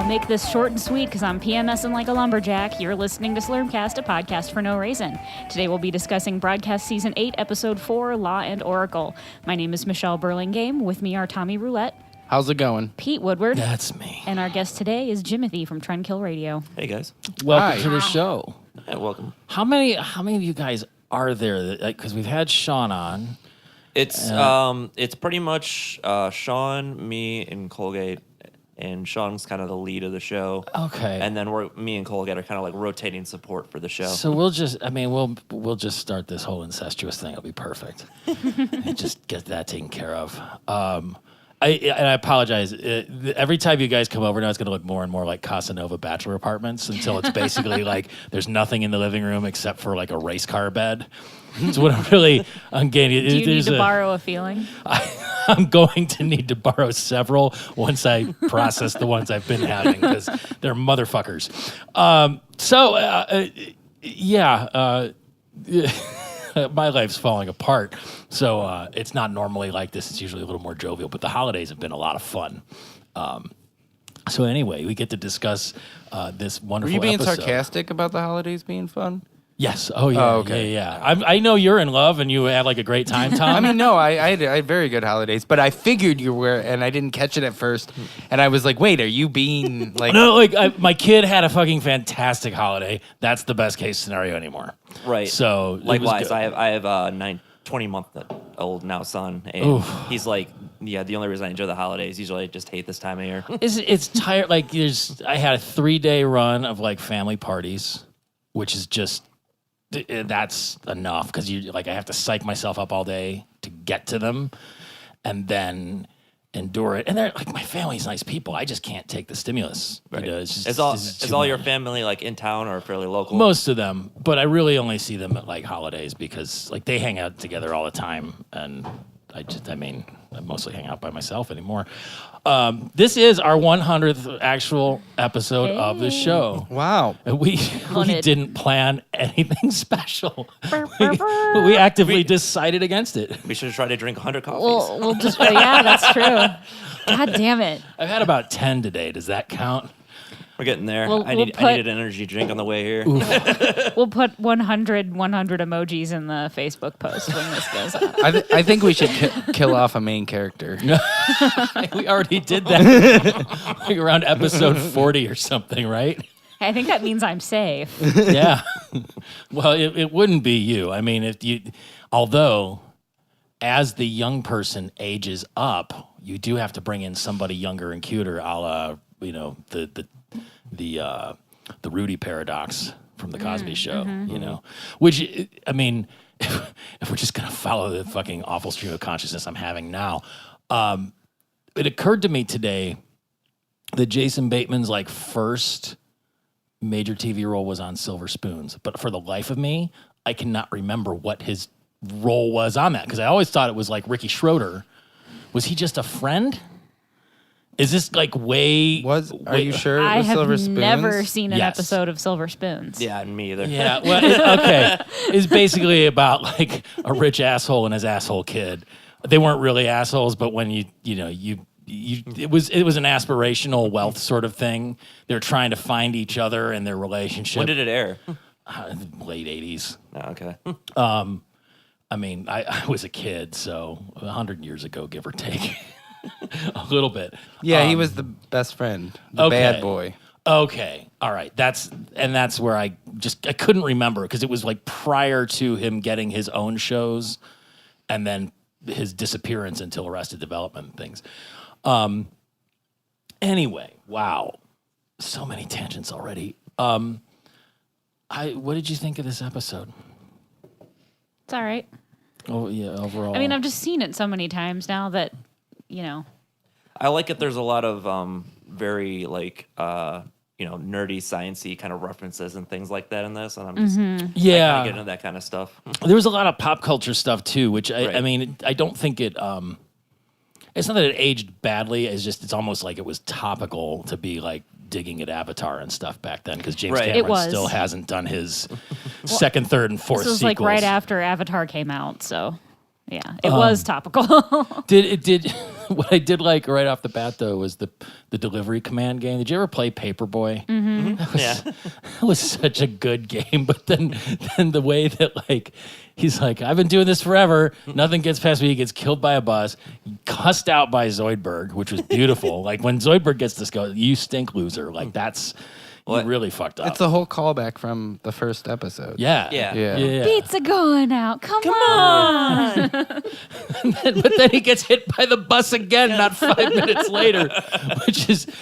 make this short and sweet because I'm PMS-in like a lumberjack. You're listening to Slurmcast, a podcast for no reason. Today we'll be discussing Broadcast Season 8, Episode 4, Law and Oracle. My name is Michelle Burlingame. With me are Tommy Roulette. How's it going? Pete Woodward. That's me. And our guest today is Jimothy from Trendkill Radio. Hey, guys. Welcome to the show. Hey, welcome. How many of you guys are there? Because we've had Sean on. It's pretty much Sean, me, and Colgate. And Sean's kind of the lead of the show. Okay. And then me and Colgate are kind of like rotating support for the show. So we'll just start this whole incestuous thing. It'll be perfect. And just get that taken care of. I apologize. Every time you guys come over now, it's going to look more and more like Casanova bachelor apartments until it's basically like there's nothing in the living room except for like a race car bed. That's what I'm getting. Do you need to borrow a feeling? I'm going to need to borrow several once I process the ones I've been having because they're motherfuckers. My life's falling apart. So it's not normally like this. It's usually a little more jovial, but the holidays have been a lot of fun. So anyway, we get to discuss this wonderful episode. Were you being sarcastic about the holidays being fun? Yes. Oh, yeah. Oh, okay. Yeah. I know you're in love and you had like a great time, Tom. I mean, no, I had very good holidays, but I figured you were, and I didn't catch it at first. And I was like, wait, are you being like... No, my kid had a fucking fantastic holiday. That's the best case scenario anymore. Right. So likewise, I have a 20-month-old now son, and he's like, yeah, the only reason I enjoy the holidays, usually I just hate this time of year. It's tired. Like I had a 3-day run of like family parties, which is just... That's enough because I have to psych myself up all day to get to them and then endure it. And they're like, my family's nice people. I just can't take the stimulus. Right. You know, it's all your family like in town or fairly local? Most of them, but I really only see them at like holidays because like they hang out together all the time, and I mostly hang out by myself anymore. This is our 100th actual episode of the show. Wow. We didn't plan anything special. We actively decided against it. We should try to drink 100 coffees. We'll just, yeah, that's true. God damn it. I've had about 10 today. Does that count? We're getting there. I needed an energy drink on the way here. We'll put 100 emojis in the Facebook post when this goes up. I think we should kill off a main character. We already did that like around episode 40 or something, right? I think that means I'm safe. Yeah. Well, it wouldn't be you. I mean, although as the young person ages up, you do have to bring in somebody younger and cuter, a la, the Rudy paradox from the Cosby Show, which, I mean, if we're just going to follow the fucking awful stream of consciousness I'm having now, it occurred to me today that Jason Bateman's like first major TV role was on Silver Spoons, but for the life of me, I cannot remember what his role was on that because I always thought it was like Ricky Schroeder. Was he just a friend? Is this like are you sure it was Silver Spoons? I have never seen an episode of Silver Spoons. Yeah, me either. Yeah, well, okay. It's basically about like a rich asshole and his asshole kid. They weren't really assholes, but when it was an aspirational wealth sort of thing. They're trying to find each other and their relationship. When did it air? Late 80s. Oh, okay. I mean, I was a kid, so 100 years ago, give or take. A little bit. Yeah, he was the best friend, the bad boy. Okay, all right. That's where I couldn't remember because it was like prior to him getting his own shows, and then his disappearance until Arrested Development and things. Anyway, wow, so many tangents already. What did you think of this episode? It's all right. Oh yeah, overall. I mean, I've just seen it so many times now that. I like it. There's a lot of very like nerdy, sciencey kind of references and things like that in this, and I'm just I kind of get into that kind of stuff. There was a lot of pop culture stuff too, which I mean, I don't think it. It's not that it aged badly. It's almost like it was topical to be like digging at Avatar and stuff back then because James Cameron still hasn't done his second, third, and fourth. This was like right after Avatar came out, so. Yeah, it was topical. Did what I did like right off the bat though was the delivery command game. Did you ever play Paperboy? Mm-hmm. That was such a good game. But then the way that like he's like, I've been doing this forever. Nothing gets past me. He gets killed by a bus, cussed out by Zoidberg, which was beautiful. Like when Zoidberg gets this go, you stink, loser. Like that's. You really fucked up. It's the whole callback from the first episode. Yeah. Pizza going out. Come on. But then he gets hit by the bus again, not 5 minutes later,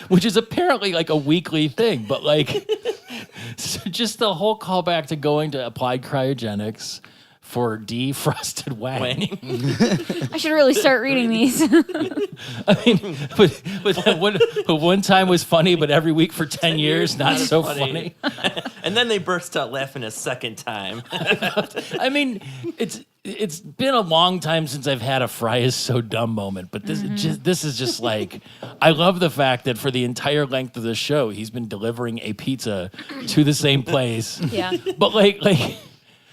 which is apparently like a weekly thing. But like, so just the whole callback to going to applied cryogenics for defrosted Wang. I should really start reading these. I mean, but one time was funny, but every week for 10 years, not so funny. And then they burst out laughing a second time. I mean, it's been a long time since I've had a Fry is so dumb moment, but this is just like, I love the fact that for the entire length of the show, he's been delivering a pizza to the same place. Yeah. But like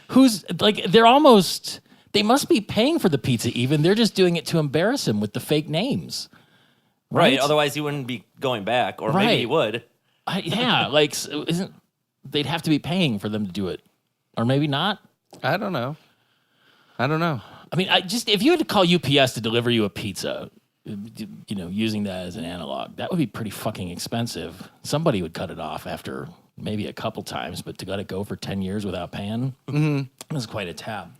who's like they must be paying for the pizza even. They're just doing it to embarrass him with the fake names. Right? Otherwise he wouldn't be going back, or maybe he would. Like they'd have to be paying for them to do it. Or maybe not. I don't know. I mean, if you had to call UPS to deliver you a pizza, using that as an analog, that would be pretty fucking expensive. Somebody would cut it off after maybe a couple times, but to let it go for 10 years without paying, was quite a tab.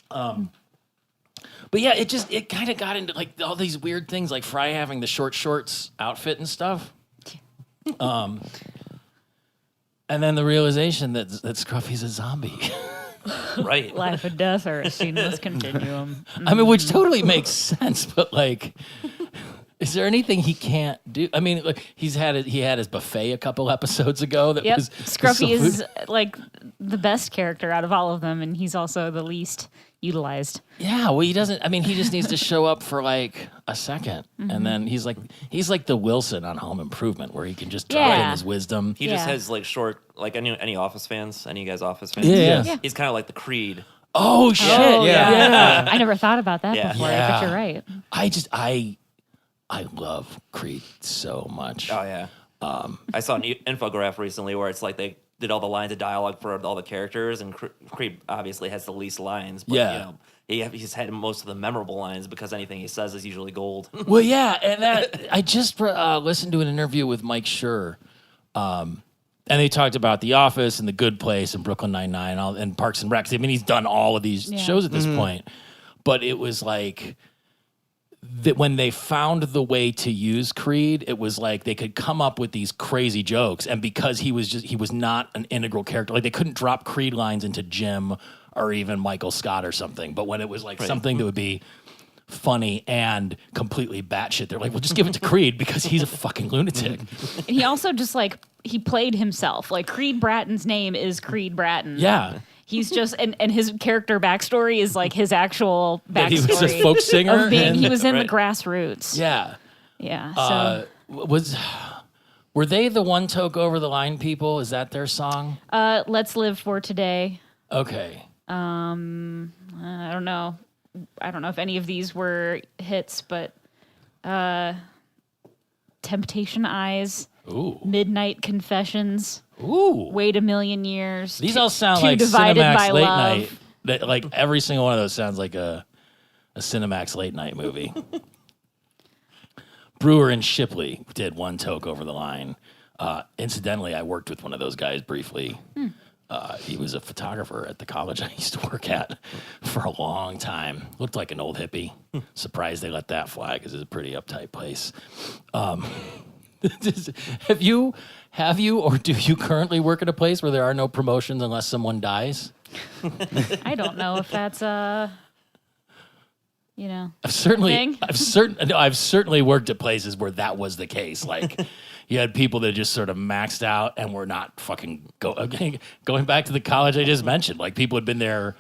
But yeah, it kind of got into like all these weird things, like Fry having the short shorts outfit and stuff. And then the realization that Scruffy's a zombie. Right. Life and death are a seamless continuum. I mean, which totally makes sense, but like, is there anything he can't do? I mean, like, he had his buffet a couple episodes ago. That was Scruffy is like the best character out of all of them, and he's also the least utilized. Yeah, well, he doesn't. I mean, he just needs to show up for like a second, and then he's like the Wilson on Home Improvement, where he can just drop in his wisdom. He just has like short, like any Office fans, any of you guys Office fans. Yeah. He's kind of like the Creed. Oh shit! Yeah. I never thought about that before, Yeah. but you're right. I love Creed so much. Oh yeah. I saw an infographic recently where it's like they did all the lines of dialogue for all the characters, and Creed obviously has the least lines. But, he's had most of the memorable lines because anything he says is usually gold. Well, yeah, and that I just listened to an interview with Mike Schur, and they talked about The Office and The Good Place and Brooklyn Nine-Nine and Parks and Rec. I mean, he's done all of these shows at this point, but it was like that when they found the way to use Creed, it was like they could come up with these crazy jokes, and because he was not an integral character, like they couldn't drop Creed lines into Jim or even Michael Scott or something. But when it was like something that would be funny and completely batshit, they're like, well, just give it to Creed because he's a fucking lunatic. And he also just he played himself. Like Creed Bratton's name is Creed Bratton. Yeah. He's just and his character backstory is like his actual backstory. He was a folk singer. He was in the grassroots. Yeah. Yeah. So were they the One Toke Over the Line people? Is that their song? Let's Live for Today. Okay. I don't know. I don't know if any of these were hits, but Temptation Eyes. Ooh. Midnight Confessions. Ooh. Wait a Million Years. These all sound Too like Divided Cinemax by Late Love. Night. Like every single one of those sounds like a Cinemax Late Night movie. Brewer and Shipley did One Toke Over the Line. Incidentally, I worked with one of those guys briefly. He was a photographer at the college I used to work at for a long time. Looked like an old hippie. Surprised they let that fly because it's a pretty uptight place. Have you or do you currently work at a place where there are no promotions unless someone dies? I don't know if that's I've certainly worked at places where that was the case. Like you had people that just sort of maxed out and were not fucking going back to the college I just mentioned. Like people had been there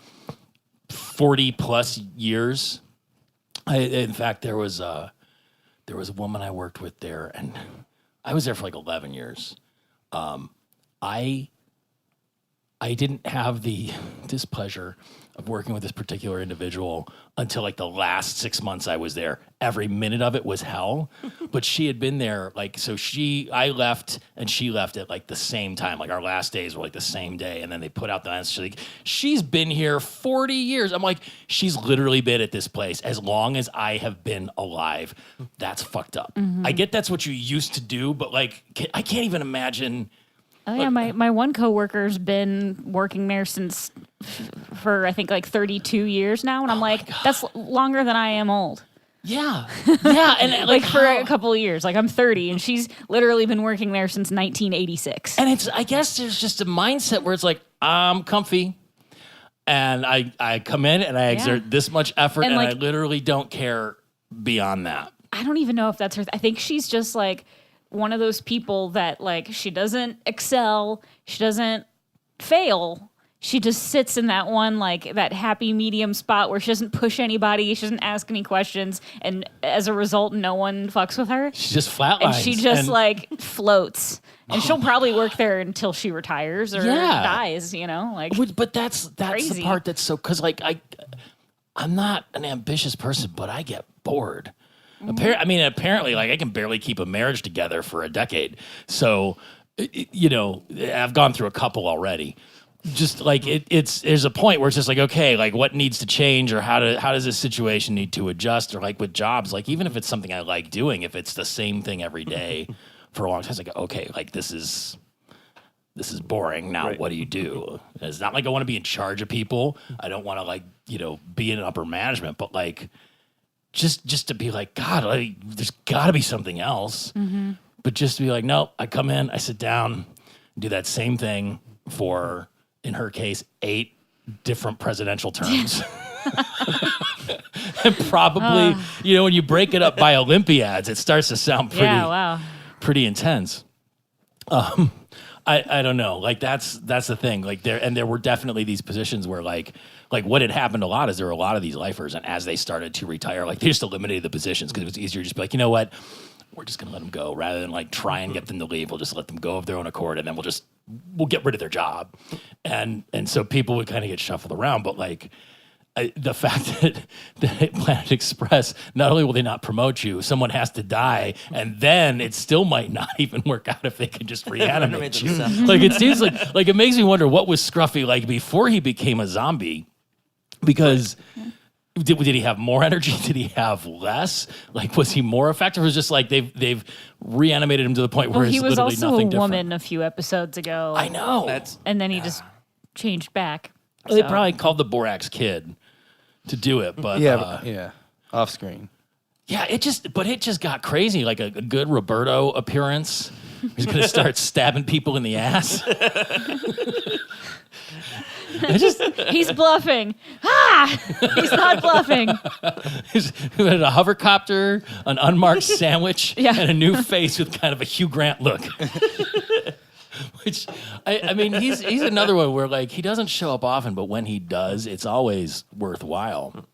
40 plus years. In fact, there was a woman I worked with there, and I was there for like 11 years. I didn't have the displeasure of working with this particular individual until like the last 6 months I was there. Every minute of it was hell. But she had been there, like, so I left and she left at like the same time. Like our last days were like the same day. And then they put out the answer. Like, she's been here 40 years. I'm like, she's literally been at this place as long as I have been alive. That's fucked up. I get that's what you used to do, but like, I can't even imagine. Oh yeah, my one coworker's been working there since for I think like 32 years now, and I'm like, that's longer than I am old. Yeah, and like for a couple of years. Like I'm 30, and she's literally been working there since 1986. And I guess there's just a mindset where it's like, I'm comfy, and I come in and I exert this much effort, and like, I literally don't care beyond that. I don't even know if that's her. I think she's just like one of those people that like she doesn't excel, she doesn't fail. She just sits in that one, like that happy medium spot where she doesn't push anybody, she doesn't ask any questions, and as a result, no one fucks with her. She just flatlines. And she just like floats. And she'll probably work there until she retires or dies, you know? Like, but that's crazy. The part that's so, because like I'm not an ambitious person, but I get bored. Apparently, like I can barely keep a marriage together for a decade. So, you know, I've gone through a couple already. Just like there's a point where it's just like, okay, like what needs to change, or how does this situation need to adjust, or like with jobs, like even if it's something I like doing, if it's the same thing every day for a long time, it's like, okay, like this is boring. Now, what do you do? It's not like I want to be in charge of people. I don't want to like, you know, be in upper management, but like. Just to be like, God, like, there's got to be something else. Mm-hmm. But just to be like, no, I come in, I sit down, do that same thing for, in her case, 8 different presidential terms. And probably, you know, when you break it up by Olympiads, it starts to sound pretty intense. I don't know. Like that's the thing. Like there were definitely these positions where like what had happened a lot is there were a lot of these lifers, and as they started to retire, like they just eliminated the positions because it was easier to just be like, you know what, we're just gonna let them go rather than like try and get them to leave. We'll just let them go of their own accord, and then we'll get rid of their job, and so people would kind of get shuffled around. But like the fact that Planet Express, not only will they not promote you, someone has to die, and then it still might not even work out if they can just reanimate you. Like it seems like it makes me wonder what was Scruffy like before he became a zombie. Because did he have more energy? Did he have less? Like, was he more effective? Or was it just like they've reanimated him to the point where he it's was literally also nothing a different? woman a few episodes ago. I know. And then he just changed back. They probably called the Borax Kid to do it, but off screen. Yeah, it just got crazy. Like a good Roberto appearance. He's gonna start stabbing people in the ass. He's bluffing. He's not bluffing. He had a hovercopter, an unmarked sandwich, Yeah. and a new face with kind of a Hugh Grant look. Which, I mean, he's another one where like he doesn't show up often, but when he does, it's always worthwhile.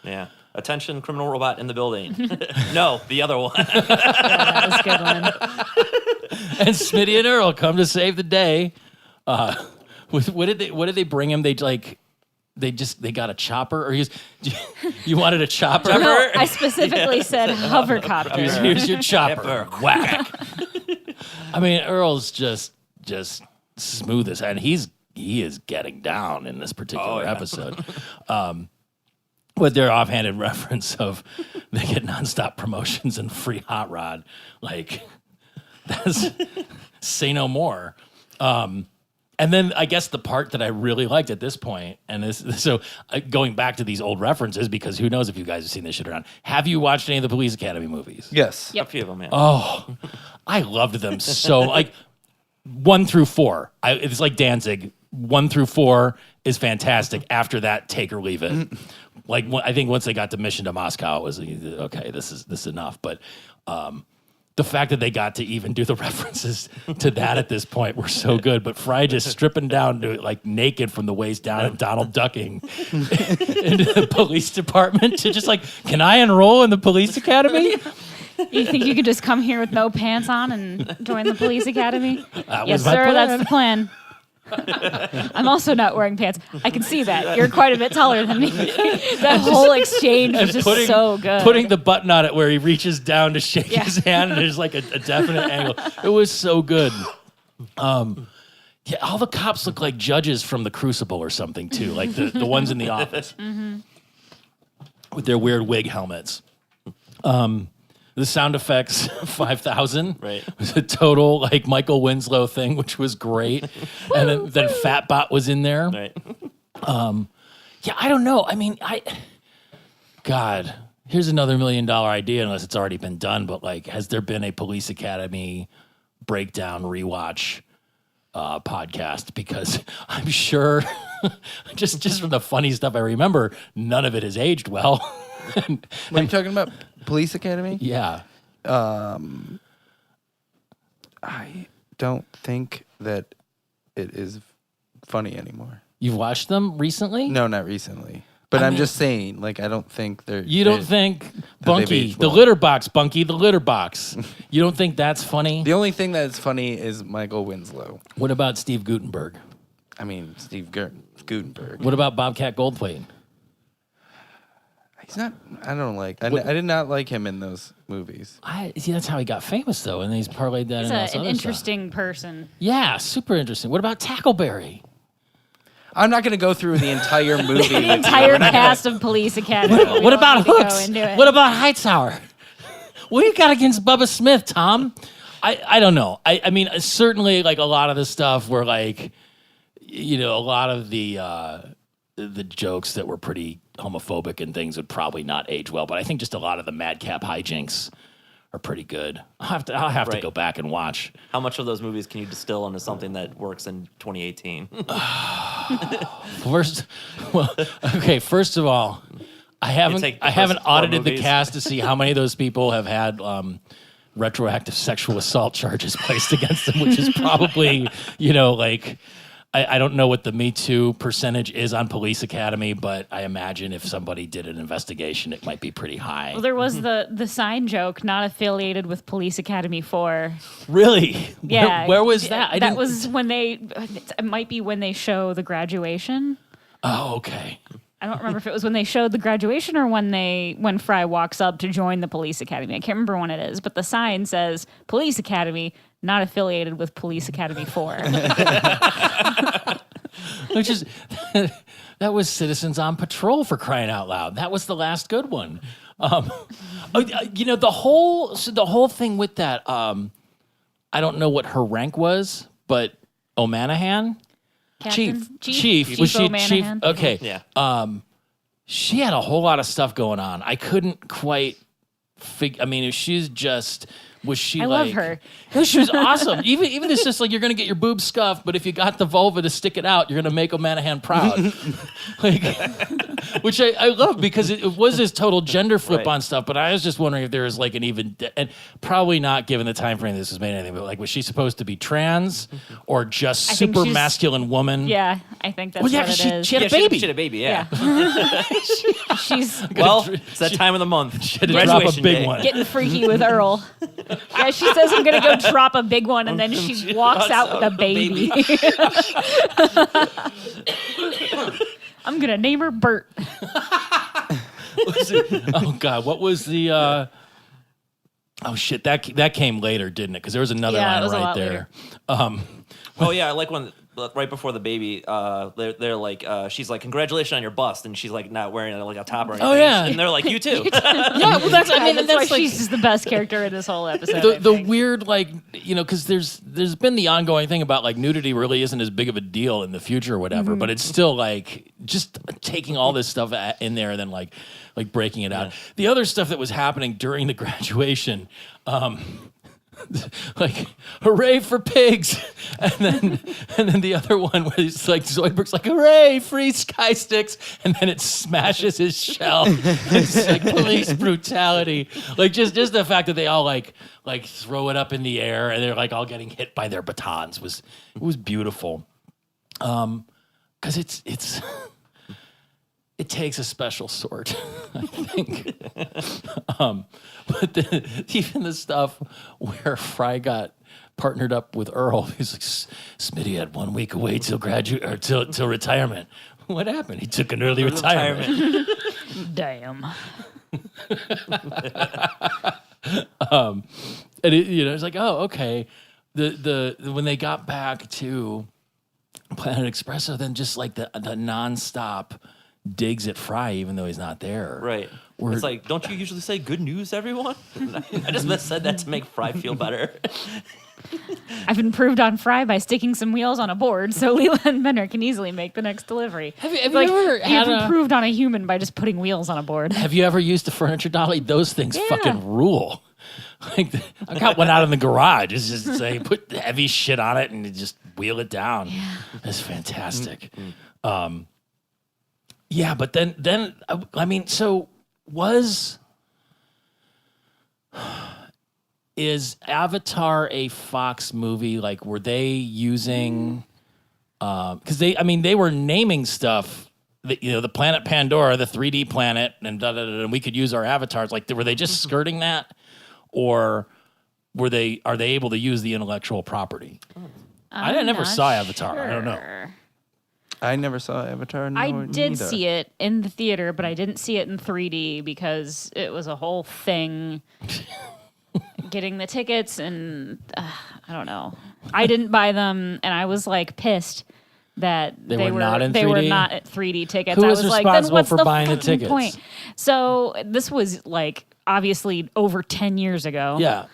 Yeah. Attention, criminal robot in the building. No, the other one. Yeah, that was a good one. And Smitty and Earl come to save the day. What did they bring him? They got a chopper, or you wanted a chopper? No, I specifically said hovercopter. Here's your chopper. Whack. I mean, Earl's just smooth as, and he is getting down in this particular episode. With their offhanded reference of they get nonstop promotions and free hot rod, like that's say no more. And then I guess the part that I really liked at this point, and going back to these old references, because who knows if you guys have seen this shit around. Have you watched any of the Police Academy movies? Yes. A few of them, yeah. Oh, I loved them so. Like 1 through 4, it's like Danzig. 1 through 4 is fantastic. After that, take or leave it. Like I think once they got to Mission to Moscow, it was okay. This is enough. But the fact that they got to even do the references to that at this point were so good. But Fry just stripping down to like naked from the waist down and Donald ducking into the police department to just like, can I enroll in the police academy? You think you could just come here with no pants on and join the police academy? That Yes, was my sir. plan. That's the plan. I'm also not wearing pants. I can see that. You're quite a bit taller than me. That whole exchange was just so good. Putting the button on it where he reaches down to shake his hand and there's like a definite angle. It was so good. Yeah, all the cops look like judges from The Crucible or something too, like the ones in The Office with their weird wig helmets. The sound effects 5,000 was a total like Michael Winslow thing, which was great. And then Fatbot was in there. Right. Yeah, I don't know. I mean, God, here's another $1 million idea, unless it's already been done. But like, has there been a Police Academy breakdown rewatch podcast? Because I'm sure, just from the funny stuff I remember, none of it has aged well. What are you talking about? Police Academy? Yeah. I don't think that it is funny anymore. You've watched them recently? No, not recently. But I'm just saying, like, I don't think they're... You don't think Bunky, aged the well. litter box, Bunky, the litter box. You don't think that's funny? The only thing that's funny is Michael Winslow. What about Steve Guttenberg? I mean, Steve Guttenberg. What about Bobcat Goldthwait? He's not... I don't like... I did not like him in those movies. See, that's how he got famous, though, and he's parlayed that He's in all this an other interesting person. stuff. Yeah, super interesting. What about Tackleberry? I'm not going to go through the entire movie. The entire cast of Police Academy. What about Hooks? What What about Hightower? What do you got against Bubba Smith, Tom? I don't know. I mean, certainly, like, a lot of the stuff were, like, you know, a lot of the jokes that were pretty homophobic and things would probably not age well. But I think just a lot of the madcap hijinks are pretty good. I'll have to go back and watch. How much of those movies can you distill into something that works in 2018? First of all, I haven't audited the cast to see how many of those people have had retroactive sexual assault charges placed against them, which is probably, you know, like, I don't know what the Me Too percentage is on Police Academy, but I imagine if somebody did an investigation, it might be pretty high. Well, there was the sign joke, not affiliated with Police Academy 4. Really? Yeah. Where was that? That was when it might be when they show the graduation. Oh, okay. I don't remember if it was when they showed the graduation or when Fry walks up to join the Police Academy. I can't remember when it is, but the sign says Police Academy, not affiliated with Police Academy 4. Which is, that was Citizens on Patrol, for crying out loud. That was the last good one. You know, the whole thing with that, I don't know what her rank was, but O'Manahan? Captain? Chief. Was she chief? O'Manahan? Okay. Yeah. She had a whole lot of stuff going on. I couldn't quite I mean, if she's just... Was she I like... love her. No, she was awesome. Even it's just like, you're going to get your boobs scuffed, but if you got the vulva to stick it out, you're going to make O'Manahan proud. Like, which I love, because it was this total gender flip on stuff, but I was just wondering if there was like an even... And probably not, given the time frame this was made anything, but like, was she supposed to be trans or just super masculine woman? Yeah, I think that's what it is. She had a baby. She had a baby, yeah. She's It's that time of the month. She had to drop a big one. getting freaky with Earl. Yeah, she says, I'm going to go drop a big one, and then she walks out with a baby. I'm going to name her Bert. Oh, God. What was the... Oh, shit. That came later, didn't it? Because there was another line right there. Oh, yeah. I like when... Right before the baby, they're like, she's like, congratulations on your bust, and she's like not wearing like a top or anything. Oh, yeah. And they're like, you too. Yeah, well, that's That's why like, she's just the best character in this whole episode. the weird, like, you know, because there's been the ongoing thing about like nudity really isn't as big of a deal in the future or whatever, but it's still like just taking all this stuff in there and then like breaking it out. The other stuff that was happening during the graduation, like, hooray for pigs, and then the other one where it's like Zoidberg's like, hooray, free sky sticks, and then it smashes his shell. It's like police brutality. Like just the fact that they all like throw it up in the air and they're like all getting hit by their batons was beautiful. Because it takes a special sort, I think. But even the stuff where Fry got partnered up with Earl. He's like, Smitty had 1 week away till graduate or till retirement. What happened? He took an early retirement. Damn. And it's like, oh, okay. The when they got back to Planet Expresso, then just like the nonstop digs at Fry, even though he's not there. Right. It's like, don't you usually say good news, everyone? I just said that to make Fry feel better. I've improved on Fry by sticking some wheels on a board so Leela and Bender can easily make the next delivery. Have you ever you've improved on a human by just putting wheels on a board? Have you ever used a furniture dolly? Those things fucking rule. Like, I got one out in the garage. It's just say put heavy shit on it and just wheel it down. Yeah. It's fantastic. Yeah, but then I mean, so is Avatar a Fox movie? Like, were they using? Because they were naming stuff. The planet Pandora, the 3D planet, and and we could use our avatars. Like, were they just skirting that, or are they able to use the intellectual property? I never saw Avatar. I don't know. I never saw Avatar. I did see it in the theater, but I didn't see it in 3D because it was a whole thing. Getting the tickets, and I don't know. I didn't buy them, and I was like pissed that they were not 3D tickets. Who I was was like, responsible then what's for the buying the fucking tickets? point? So this was like obviously over 10 years ago. Yeah.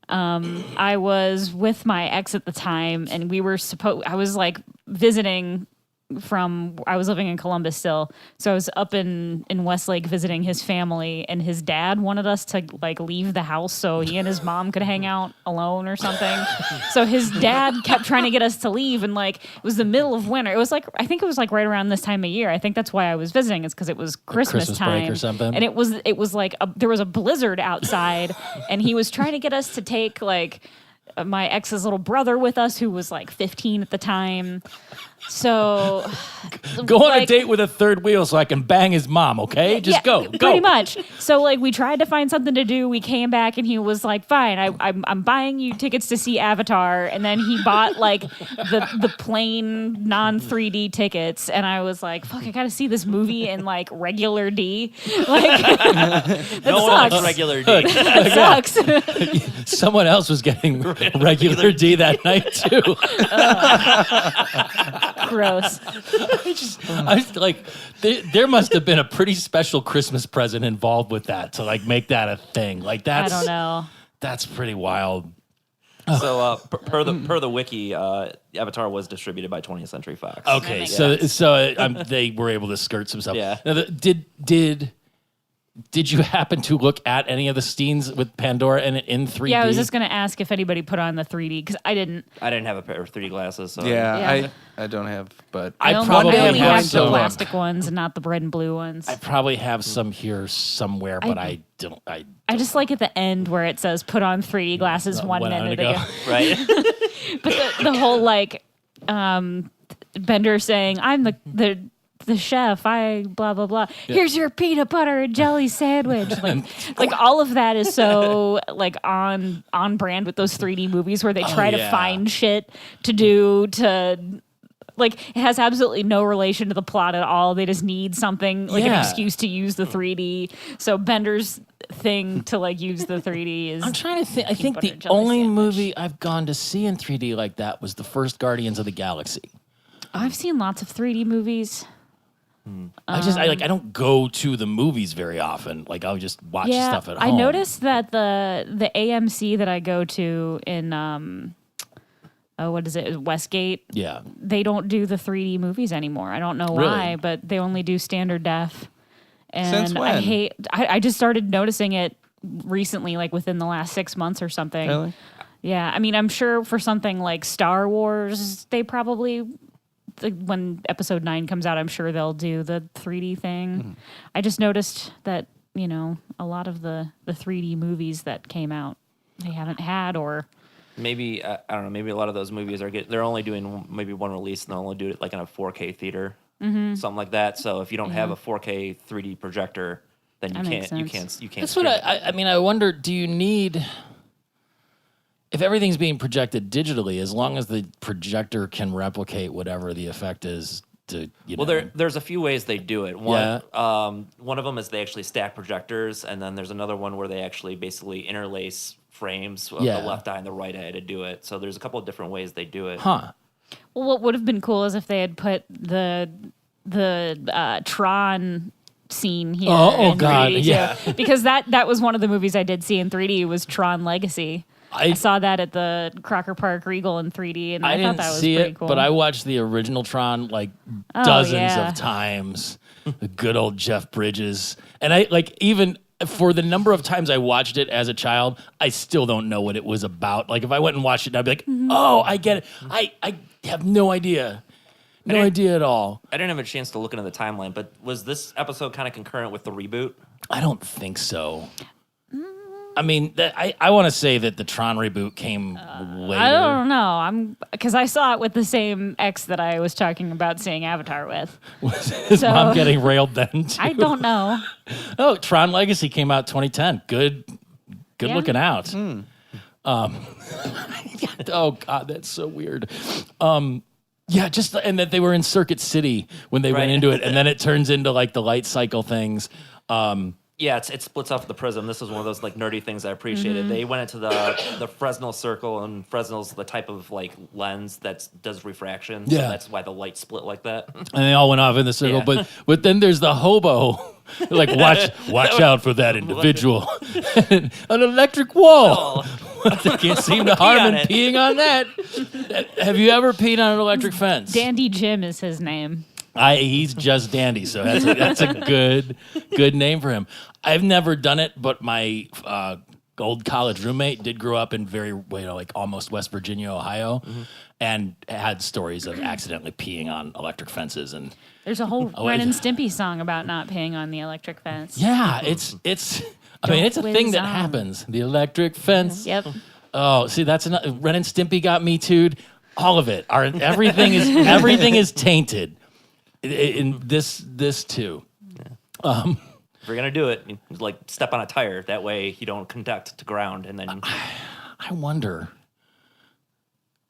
I was with my ex at the time, and I was like visiting I was living in Columbus still, so I was up in Westlake visiting his family, and his dad wanted us to like leave the house so he and his mom could hang out alone or something. So his dad kept trying to get us to leave, and like it was the middle of winter. It was like, I think it was like right around this time of year. I think that's why I was visiting, is because it was Christmas time break or something. And it was like there was a blizzard outside, and he was trying to get us to take like my ex's little brother with us, who was like 15 at the time. So go on a date with a third wheel so I can bang his mom, okay? Just go. Pretty much. So like we tried to find something to do. We came back and he was like, fine, I'm buying you tickets to see Avatar. And then he bought like the plain non-3D tickets. And I was like, fuck, I gotta see this movie in like regular D. Like that no one likes regular D. That sucks. Someone else was getting regular D that night too. Gross. I was like, there must have been a pretty special Christmas present involved with that to like make that a thing. Like that's, I don't know. That's pretty wild. So per the wiki, Avatar was distributed by 20th Century Fox. Okay, so they were able to skirt some stuff. Yeah. Now, did you happen to look at any of the scenes with Pandora in 3D? Yeah, I was just going to ask if anybody put on the 3D, because I didn't. I didn't have a pair of 3D glasses. So Yeah. I don't have, but I only probably have the some. plastic ones and not the red and blue ones. I probably have some here somewhere, but I don't. I just like at the end where it says "put on 3D glasses 1 minute ago." Right. But the whole like Bender saying, "I'm the chef, I blah blah blah. Yeah. Here's your peanut butter and jelly sandwich." Like all of that is so like on brand with those 3D movies where they try to find shit to do to. Like, it has absolutely no relation to the plot at all. They just need something, like an excuse to use the 3D. So Bender's thing to, like, use the 3D is... I'm trying to think. I think the only movie I've gone to see in 3D like that was the first Guardians of the Galaxy. I've seen lots of 3D movies. I don't go to the movies very often. Like, I'll just watch stuff at home. I noticed that the AMC that I go to in... what is it? Westgate. Yeah. They don't do the 3D movies anymore. I don't know why, but they only do standard def. And since when? I just started noticing it recently, like within the last 6 months or something. Really? Yeah. I mean, I'm sure for something like Star Wars, they probably, when episode 9 comes out, I'm sure they'll do the 3D thing. Mm-hmm. I just noticed that, a lot of the 3D movies that came out, they haven't had or... Maybe I don't know. Maybe a lot of those movies they're only doing maybe one release, and they'll only do it like in a 4K theater, something like that. So if you don't have a 4K 3D projector, then you can't. That's You can't. That's what I mean. I wonder. Do you need? if everything's being projected digitally, as long as the projector can replicate whatever the effect is to, there's a few ways they do it. One of them is they actually stack projectors, and then there's another one where they actually basically interlace frames of the left eye and the right eye to do it. So there's a couple of different ways they do it. Huh. Well, what would have been cool is if they had put the Tron scene here. Oh God, 3D yeah. too. Because that was one of the movies I did see in 3D was Tron Legacy. I saw that at the Crocker Park Regal in 3D, and I thought that was pretty cool. But I watched the original Tron dozens of times. The good old Jeff Bridges, and I even for the number of times I watched it as a child, I still don't know what it was about. Like if I went and watched it, I'd be like, "Oh, I get it." I have no idea. No idea at all. I didn't have a chance to look into the timeline, but was this episode kind of concurrent with the reboot? I don't think so. I mean, I want to say that the Tron reboot came later. I don't know. Because I saw it with the same ex that I was talking about seeing Avatar with. Was his mom getting railed then too? I don't know. Oh, Tron Legacy came out 2010. Good looking out. Oh God, that's so weird. Yeah, and that they were in Circuit City when they went into it, and then it turns into the light cycle things. Yeah, it splits off the prism. This was one of those nerdy things I appreciated. They went into the Fresnel circle, and Fresnel's the type of lens that does refraction. So that's why the light split like that. And they all went off in the circle, but then there's the hobo. Watch out for that individual. An electric wall. They can't seem to harm in peeing on that. Have you ever peed on an electric fence? Dandy Jim is his name. He's just dandy, so that's a good name for him. I've never done it, but my old college roommate did grow up in almost West Virginia, Ohio, and had stories of accidentally peeing on electric fences. And there's a whole Ren and Stimpy song about not peeing on the electric fence. Yeah, it's a thing that happens. The electric fence. Yep. Oh, see, that's Ren and Stimpy got me too'd. All of it. Everything is tainted. In this too. Yeah. If you're gonna do it, step on a tire. That way you don't conduct to ground, and then. I wonder.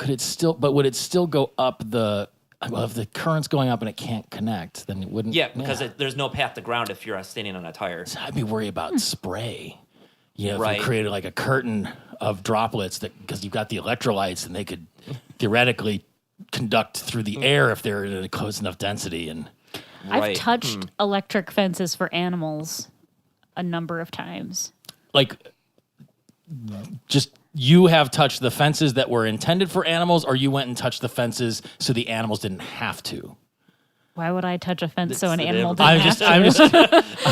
Would it still go up the? Well, if the current's going up and it can't connect, then it wouldn't. Yeah, because there's no path to ground if you're standing on a tire. So I'd be worried about spray. If you created a curtain of droplets because you've got the electrolytes and they could theoretically conduct through the air if they're in a close enough density. And I've touched electric fences for animals a number of times. Just you have touched the fences that were intended for animals, or you went and touched the fences so the animals didn't have to? Why would I touch a fence so an animal didn't have to? I'm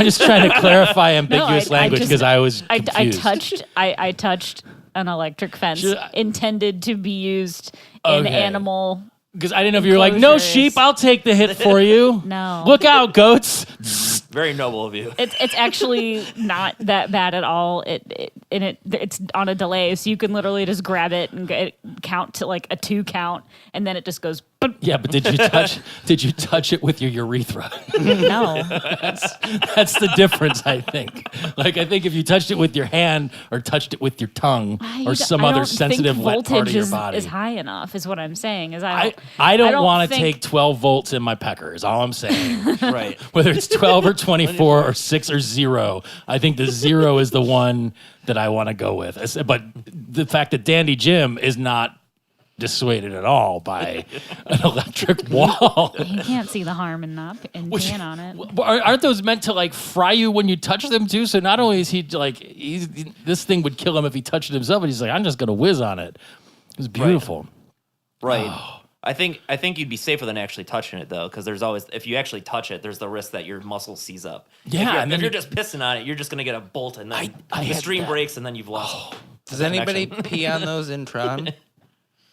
just trying to clarify ambiguous language because I was confused. I touched an electric fence intended to be used in animal. Because I didn't know if you were no sheep, I'll take the hit for you. No. Look out, goats. Very noble of you. It's actually not that bad at all. It's on a delay, so you can literally just grab it and count to a 2 count, and then it just goes. Boop. Yeah, but did you touch it with your urethra? No. That's the difference, I think. I think if you touched it with your hand or touched it with your tongue or some other sensitive wet part of your body, is high enough. Is what I'm saying. I don't want to take 12 volts in my pecker. Is all I'm saying. Right. Whether it's 12 or 24 or 6 or 0, I think the 0 is the one that I want to go with. But the fact that Dandy Jim is not dissuaded at all by an electric wall. You can't see the harm in peeing on it. Aren't those meant to fry you when you touch them too? So not only is he this thing would kill him if he touched it himself, but he's I'm just gonna whiz on it. It was beautiful. Right. Oh. I think you'd be safer than actually touching it though, because there's always, if you actually touch it, there's the risk that your muscle seize up. Yeah, if you're just pissing on it, you're just gonna get a bolt, and then the stream breaks, and then you've lost. Does anybody pee on those in Tron?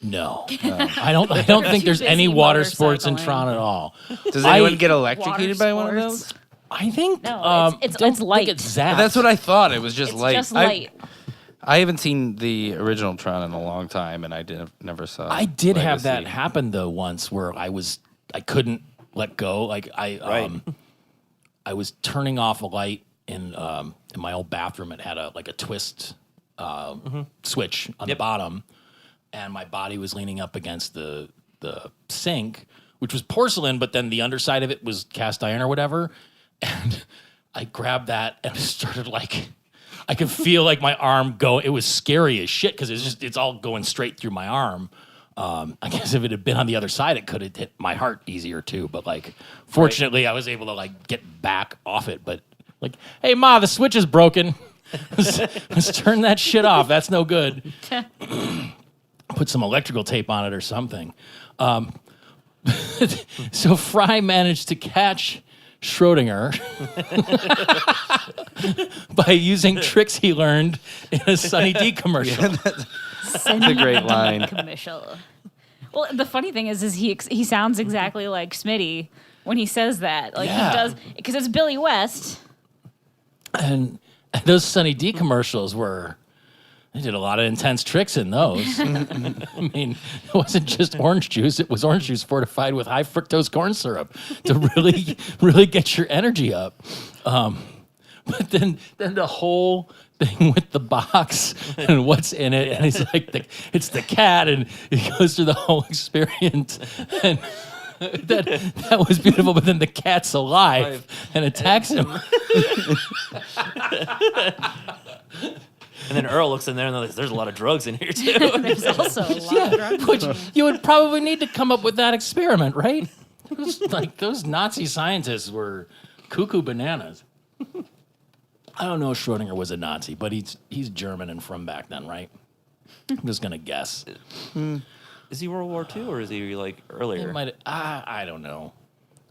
No. I don't think there's any water sports in Tron at all. Does anyone get electrocuted by one of those? I think no. It's light. That's what I thought. It was just light. Just light. I haven't seen the original Tron in a long time, and I never saw. I did have that happen though once, where I couldn't let go. I was turning off a light in my old bathroom. It had a twist switch on the bottom, and my body was leaning up against the sink, which was porcelain, but then the underside of it was cast iron or whatever. And I grabbed that and started like, I could feel like my arm go. It was scary as shit because it's all going straight through my arm. I guess if it had been on the other side, it could have hit my heart easier too. But like, fortunately, I was able to like get back off it. But like, hey Ma, the switch is broken. Let's turn that shit off. That's no good. Put some electrical tape on it or something. So Fry managed to catch Schrodinger by using tricks he learned in a Sunny D commercial. That's a great line. Commercial. Well, the funny thing is he sounds exactly like Smitty when he says that. Like he does, because it's Billy West. And those Sunny D commercials they did a lot of intense tricks in those. I mean, it wasn't just orange juice. It was orange juice fortified with high fructose corn syrup to really, really get your energy up. But then the whole thing with the box and what's in it, and it's like it's the cat, and he goes through the whole experience, and that was beautiful. But then the cat's alive and attacks him. And then Earl looks in there and there's a lot of drugs in here too. There's also a lot of drugs. Which you would probably need to come up with that experiment, right? Like those Nazi scientists were cuckoo bananas. I don't know if Schrodinger was a Nazi, but he's German and from back then, right? I'm just gonna guess. Is he World War II or is he like earlier? I don't know.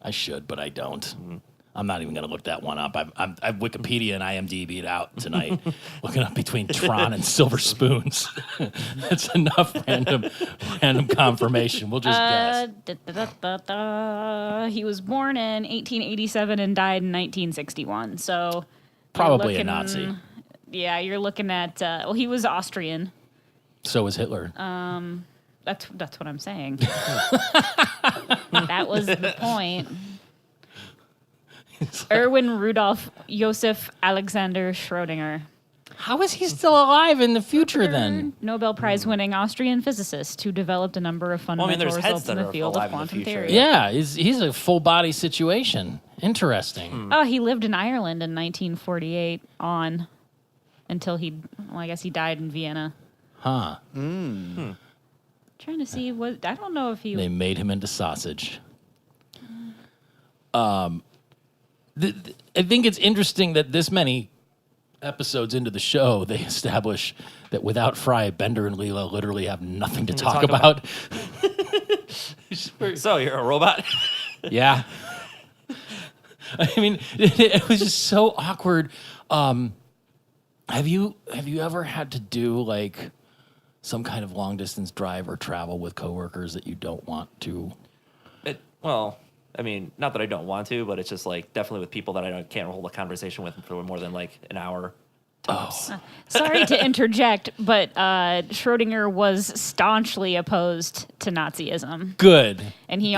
I should, but I don't. I'm not even going to look that one up. I've Wikipedia and IMDb'd out tonight, looking up between Tron and Silver Spoons. That's enough random confirmation. We'll just guess. He was born in 1887 and died in 1961. So probably a Nazi. Yeah, you're looking at. He was Austrian. So was Hitler. That's what I'm saying. That was the point. Erwin Rudolf Joseph Alexander Schrodinger. How is he still alive in the future then? Nobel Prize winning Austrian physicist who developed a number of fundamental results in the field of quantum theory. Yeah, he's a full body situation. Interesting. Oh, he lived in Ireland in 1948 until I guess he died in Vienna. Huh. Trying to see I don't know if he... They made him into sausage. I think it's interesting that this many episodes into the show, they establish that without Fry, Bender and Leela literally have nothing to talk about. So you're a robot? Yeah. I mean, it was just so awkward. Have you ever had to do like some kind of long distance drive or travel with coworkers that you don't want to? I mean, not that I don't want to, but it's just like definitely with people that I can't hold a conversation with for more than like an hour tops. Sorry to interject, but Schrodinger was staunchly opposed to Nazism. Good. And he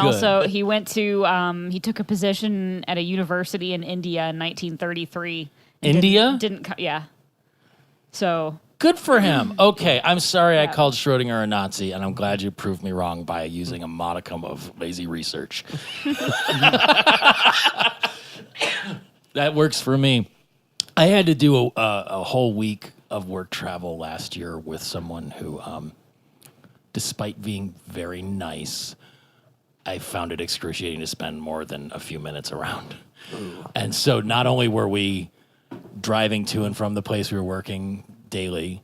went to he took a position at a university in India in 1933. India? Yeah. So good for him. Okay, I'm sorry I called Schrodinger a Nazi, and I'm glad you proved me wrong by using a modicum of lazy research. That works for me. I had to do a whole week of work travel last year with someone who, despite being very nice, I found it excruciating to spend more than a few minutes around. Ooh. And so not only were we driving to and from the place we were working daily,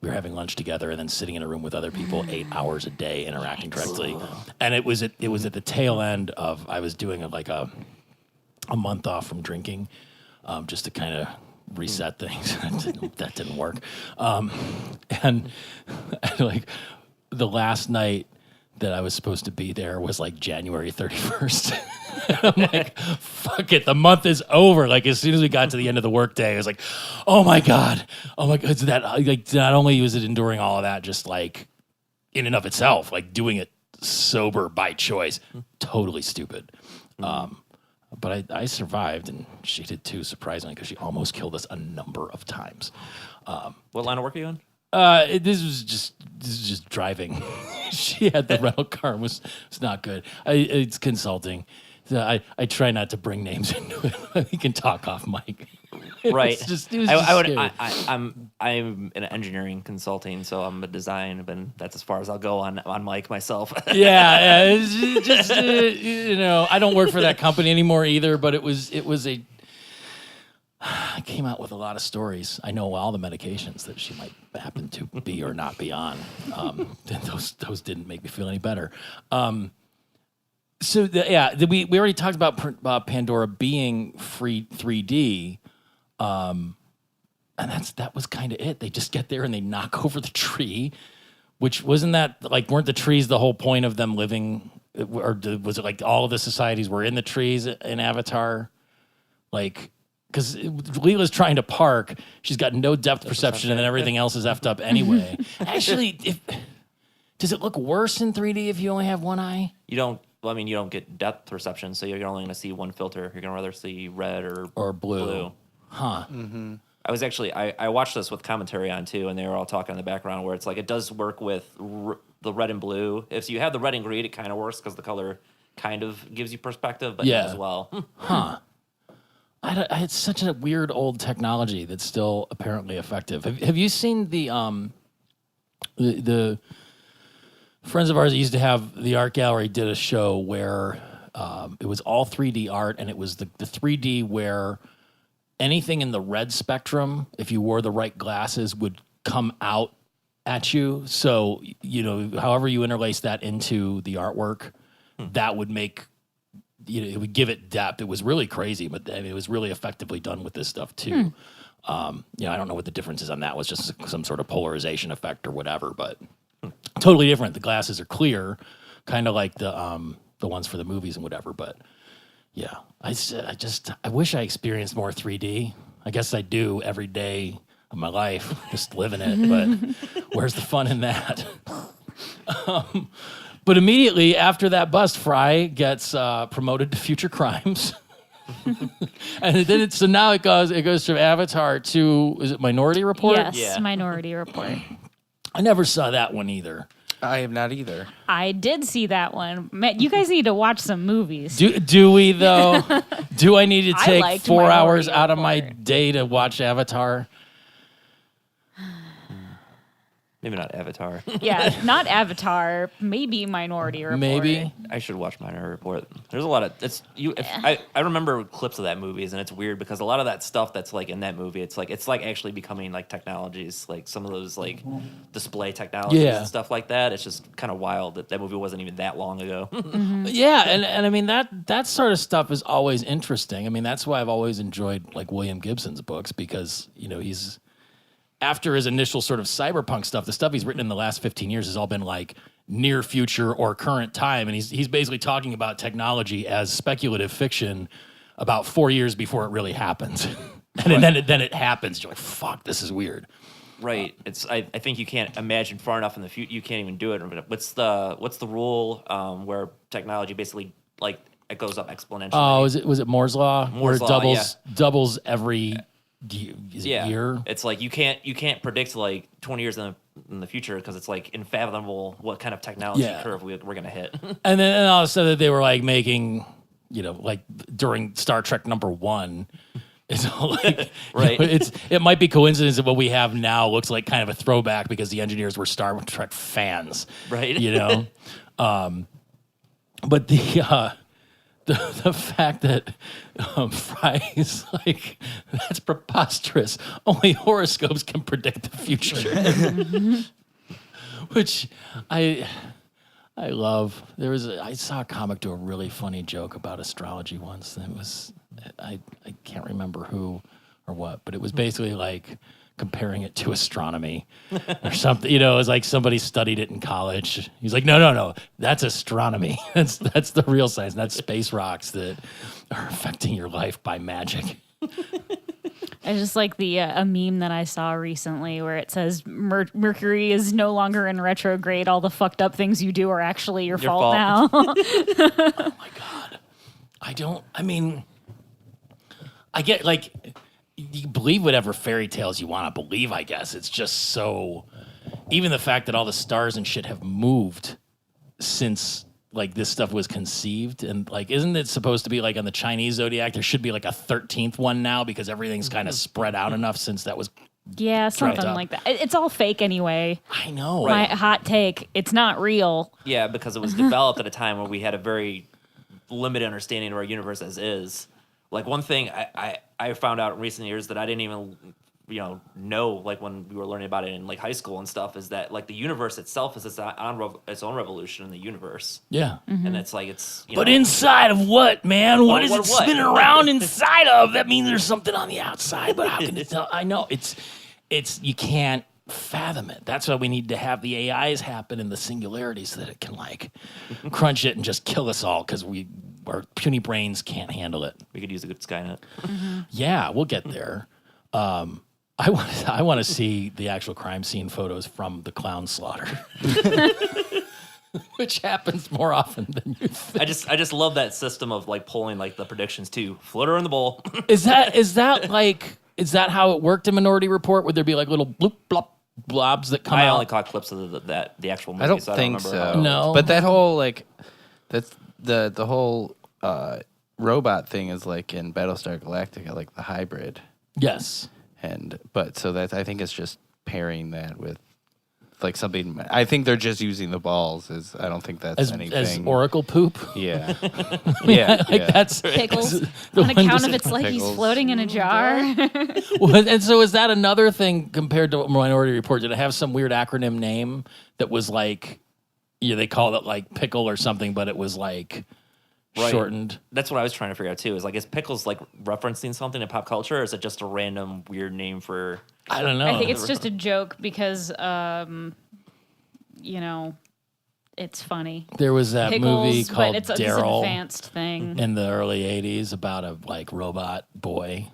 we were having lunch together and then sitting in a room with other people 8 hours a day interacting directly. And it was at the tail end of, I was doing a month off from drinking, just to kind of reset things. That didn't work. And like the last night that I was supposed to be there was like January 31st. I'm like, fuck it, the month is over. Like as soon as we got to the end of the workday, I was like, oh my god, that like not only was it enduring all of that, just like in and of itself, like doing it sober by choice, totally stupid. But I survived, and she did too, surprisingly, because she almost killed us a number of times. What line of work are you in? This is just driving. She had the rental car. Was not good. It's consulting. So I try not to bring names into it. We can talk off mic. Right. It was scary. I'm in engineering consulting, so I'm a design, but that's as far as I'll go on mic myself. Yeah. It's just I don't work for that company anymore either. But it was a. I came out with a lot of stories. I know all the medications that she might happen to be or not be on. Those didn't make me feel any better. We already talked about Pandora being free 3D, and that was kind of it. They just get there and they knock over the tree, which weren't the trees the whole point of them living, or was it like all of the societies were in the trees in Avatar, like. Because Leela's trying to park, she's got no depth perception, and then everything else is effed up anyway. Actually, does it look worse in 3D if you only have one eye? You don't get depth perception, so you're only going to see one filter. You're going to rather see red or blue. Huh. Mm-hmm. I was actually I watched this with commentary on too, and they were all talking in the background where it's like it does work with the red and blue. If you have the red and green, it kind of works because the color kind of gives you perspective, but not as well. Huh. It's such a weird old technology that's still apparently effective. Have you seen the friends of ours that used to have the art gallery did a show where it was all 3D art, and it was the 3D where anything in the red spectrum, if you wore the right glasses, would come out at you. So, however you interlace that into the artwork, that would make... it would give it depth. It was really crazy, but it was really effectively done with this stuff too. I don't know what the difference is on that. It was just some sort of polarization effect or whatever, but totally different. The glasses are clear, kind of like the ones for the movies and whatever. But yeah, I wish I experienced more 3D. I guess I do every day of my life, just living it. But where's the fun in that? But immediately after that bust, Fry gets promoted to Future Crimes, and then so now it goes from Avatar to, is it Minority Report? Yes, yeah. Minority Report. I never saw that one either. I have not either. I did see that one. You guys need to watch some movies. Do we though? Do I need to take 4 hours out of my Report. day to watch Avatar? Maybe not Avatar. Yeah, not Avatar. Maybe Minority Report. Maybe. I should watch Minority Report. There's a lot of I remember clips of that movies, and it's weird because a lot of that stuff that's like in that movie, it's like actually becoming like technologies, like some of those like display technologies and stuff like that. It's just kind of wild that movie wasn't even that long ago. Yeah, and I mean that sort of stuff is always interesting. I mean, that's why I've always enjoyed like William Gibson's books, because he's, after his initial sort of cyberpunk stuff, the stuff he's written in the last 15 years has all been like near future or current time. And he's basically talking about technology as speculative fiction about 4 years before it really happens. And then it happens. You're like, fuck, this is weird. Right. I think you can't imagine far enough in the future. You can't even do it. What's the rule where technology basically like it goes up exponentially? Oh, was it Moore's Law? Where it doubles every year? It's like you can't predict like 20 years in the future because it's like unfathomable what kind of technology curve we're gonna hit. and then all of a sudden they were like making, like during Star Trek #1, it's all like right. It might be coincidence that what we have now looks like kind of a throwback because the engineers were Star Trek fans, right? But the fact that Fry is like, that's preposterous. Only horoscopes can predict the future. Which I love. I saw a comic do a really funny joke about astrology once. And it was, I can't remember who or what, but it was basically like comparing it to astronomy or something. It was like somebody studied it in college. He's like, no, that's astronomy. That's the real science. And that's space rocks that are affecting your life by magic. I just like a meme that I saw recently where it says Mercury is no longer in retrograde. All the fucked up things you do are actually your fault now. Oh my God. I get like you believe whatever fairy tales you want to believe, I guess. It's just so even the fact that all the stars and shit have moved since like this stuff was conceived, and like isn't it supposed to be like on the Chinese zodiac there should be like a 13th one now because everything's kind of spread out enough since that was something like that. It's all fake anyway. I know. My hot take, it's not real. Yeah, because it was developed at a time where we had a very limited understanding of our universe as is. Like one thing I found out in recent years that I didn't even know like when we were learning about it in like high school and stuff is that like the universe itself is its own revolution in the universe. Yeah. And it's like but inside of what, man? What is it spinning around inside of? That means there's something on the outside, but how can it tell? I know it's you can't fathom it. That's why we need to have the AIs happen in the singularity so that it can like crunch it and just kill us all because our puny brains can't handle it. We could use a good Skynet. Yeah, we'll get there. I want to see the actual crime scene photos from the clown slaughter, which happens more often than you think. I just love that system of like pulling like the predictions too. Floater in the bowl. Is that how it worked in Minority Report? Would there be like little bloop blop blobs that come out? I only caught clips of the actual movie. I don't so think I don't remember so. No. But that whole like that's the whole robot thing is like in Battlestar Galactica, like the hybrid. Yes. But I think it's just pairing that with like something. I think they're just using the balls. I don't think that's anything. As Oracle poop. Yeah, yeah. That's Pickles. the On one account just- of it's like he's Pickles. floating in a jar. Well, and so is that another thing compared to Minority Report? Did it have some weird acronym name that was like, they called it like pickle or something, but it was like shortened? That's what I was trying to figure out too. Is like, is pickles like referencing something in pop culture, or is it just a random weird name for? I don't know. I think it's just a joke because, it's funny. There was that Pickles, movie called but it's an Daryl advanced thing. in the early 80s about a like robot boy,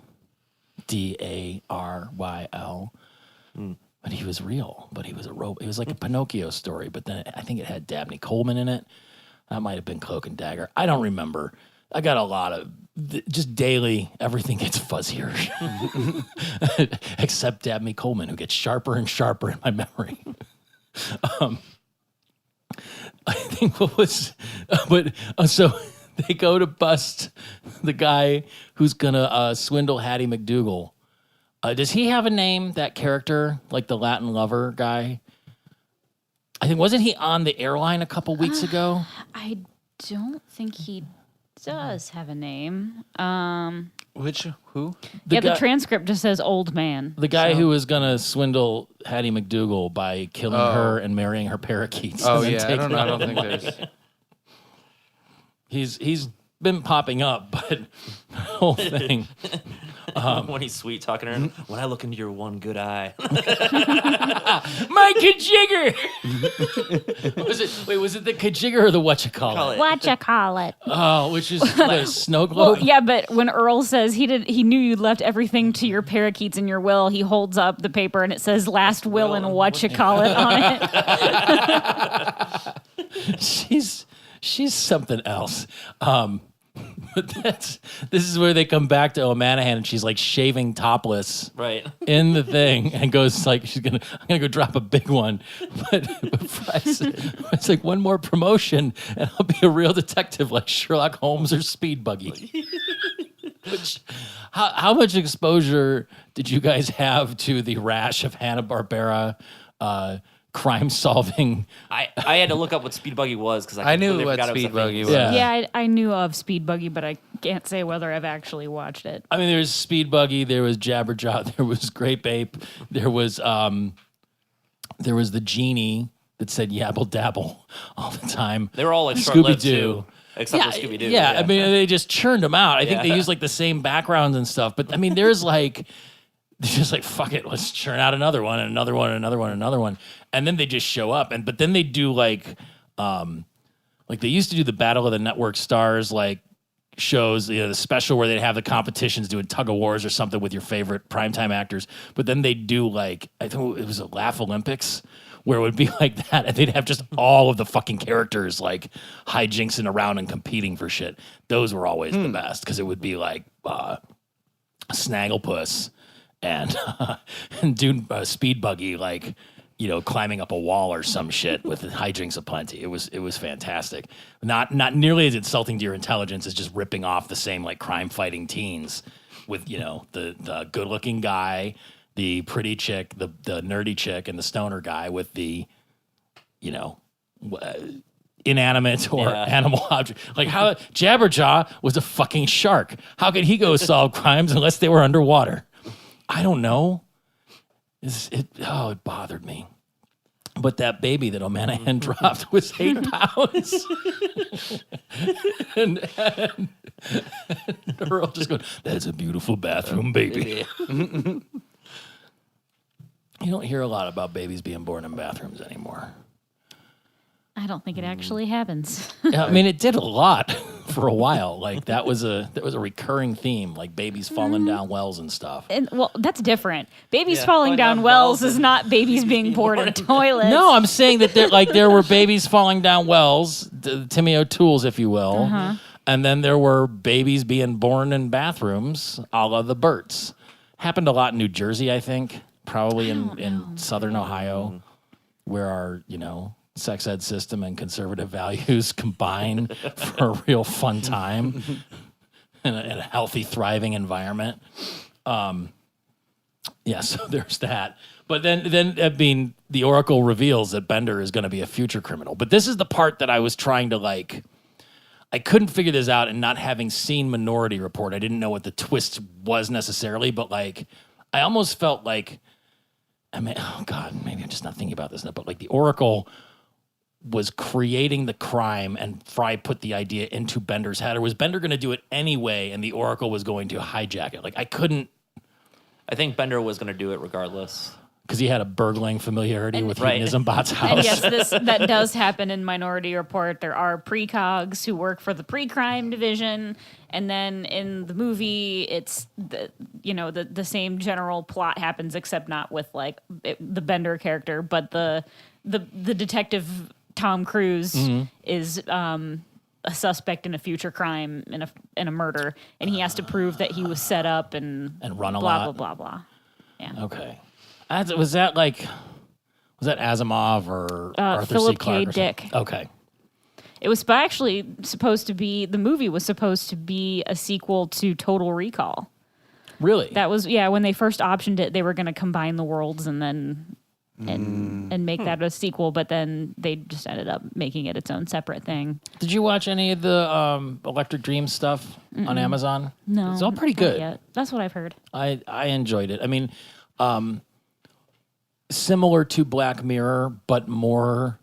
Daryl. But he was real, but he was a robot. It was like a Pinocchio story, but then I think it had Dabney Coleman in it. That might have been Cloak and Dagger. I don't remember. I got a lot of, just daily, everything gets fuzzier. Except Dabney Coleman, who gets sharper and sharper in my memory. I think so they go to bust the guy who's going to swindle Hattie McDougal. Does he have a name, that character, like the Latin lover guy? I think, wasn't he on the airline a couple weeks ago? I don't think he does have a name. Who? The transcript just says old man. The guy who was going to swindle Hattie McDougal by killing her and marrying her parakeets. Oh, and then yeah. I taking don't know. I all don't the think money. there's. He's been popping up, but the whole thing. When he's sweet talking to her, when I look into your one good eye. My Kajigger! Was it the Kajigger or the whatchamacallit? Whatchamacallit. Oh, which is the snow globe? Well, yeah, but when Earl says he knew you left everything to your parakeets in your will, he holds up the paper and it says last will and whatchamacallit on it. She's something else. But this is where they come back to O'Manahan and she's like shaving topless Right. in the thing and goes like I'm gonna go drop a big one. But it's like one more promotion and I'll be a real detective like Sherlock Holmes or Speed Buggy. How much exposure did you guys have to the rash of Hanna-Barbera crime solving? I had to look up what Speed Buggy was because I knew completely what forgot it was a Speed Buggy thing. was. Yeah. Yeah, I knew of Speed Buggy, but I can't say whether I've actually watched it. I mean, there was Speed Buggy, there was Jabberjaw, there was Grape Ape, there was the genie that said yabble dabble all the time. They were all like short-lived Scooby-Doo. too, except for Scooby Doo. Yeah, I mean, they just churned them out. I think they Yeah. used like the same backgrounds and stuff. But I mean, there's like, they're just like, fuck it, let's churn out another one and another one and another one and another one. And then they just show up. But then they do like they used to do the Battle of the Network Stars, like shows, the special where they'd have the competitions doing tug of wars or something with your favorite primetime actors. But then they do like, I think it was a Laugh Olympics where it would be like that, and they'd have just all of the fucking characters like hijinksing around and competing for shit. Those were always the best because it would be like Snagglepuss and Dune Speed Buggy, like, you know, climbing up a wall or some shit with hijinks aplenty. It was fantastic. Not nearly as insulting to your intelligence as just ripping off the same like crime fighting teens with, you know, the good looking guy, the pretty chick, the nerdy chick, and the stoner guy with the, you know, inanimate or animal object. Like how Jabberjaw was a fucking shark. How could he go solve crimes unless they were underwater? I don't know. It bothered me. But that baby that O'Manahan dropped was 8 pounds. and Earl just goes, "That's a beautiful bathroom baby." You don't hear a lot about babies being born in bathrooms anymore. I don't think it actually happens. Yeah, I mean, it did a lot for a while. Like that was a recurring theme, like babies falling down wells and stuff. And, well, that's different. Babies falling down wells is not babies being born in toilets. No, I'm saying that there were babies falling down wells, Timmy O'Toole's, if you will, and then there were babies being born in bathrooms, a la the Burts. Happened a lot in New Jersey, I think, probably in southern Ohio, where our, you know, sex ed system and conservative values combine for a real fun time in a healthy, thriving environment. So there's that. But then I mean, the Oracle reveals that Bender is going to be a future criminal. But this is the part that I was trying to like. I couldn't figure this out, and not having seen Minority Report, I didn't know what the twist was necessarily. But like, I almost felt like, I mean, oh God, maybe I'm just not thinking about this now. But like, the Oracle was creating the crime, and Fry put the idea into Bender's head, or was Bender going to do it anyway, and the Oracle was going to hijack it? Like, I think Bender was going to do it regardless. Because he had a burgling familiarity with Hedonismbot's house. And yes, that does happen in Minority Report. There are precogs who work for the pre-crime division, and then in the movie, it's the same general plot happens, except not with like the Bender character, but the detective Tom Cruise is a suspect in a future crime, in a murder, and he has to prove that he was set up and run a blah, lot. blah blah blah. Yeah. Okay. Was that Asimov or Arthur Philip C. Clarke? K. Dick. Okay. It was actually supposed to be, the movie was supposed to be a sequel to Total Recall. Really? That was, when they first optioned it, they were going to combine the worlds and then and make that a sequel, but then they just ended up making it its own separate thing. Did you watch any of the Electric Dream stuff on Amazon? No. It's all pretty good. Not yet. That's what I've heard. I enjoyed it. I mean, similar to Black Mirror, but more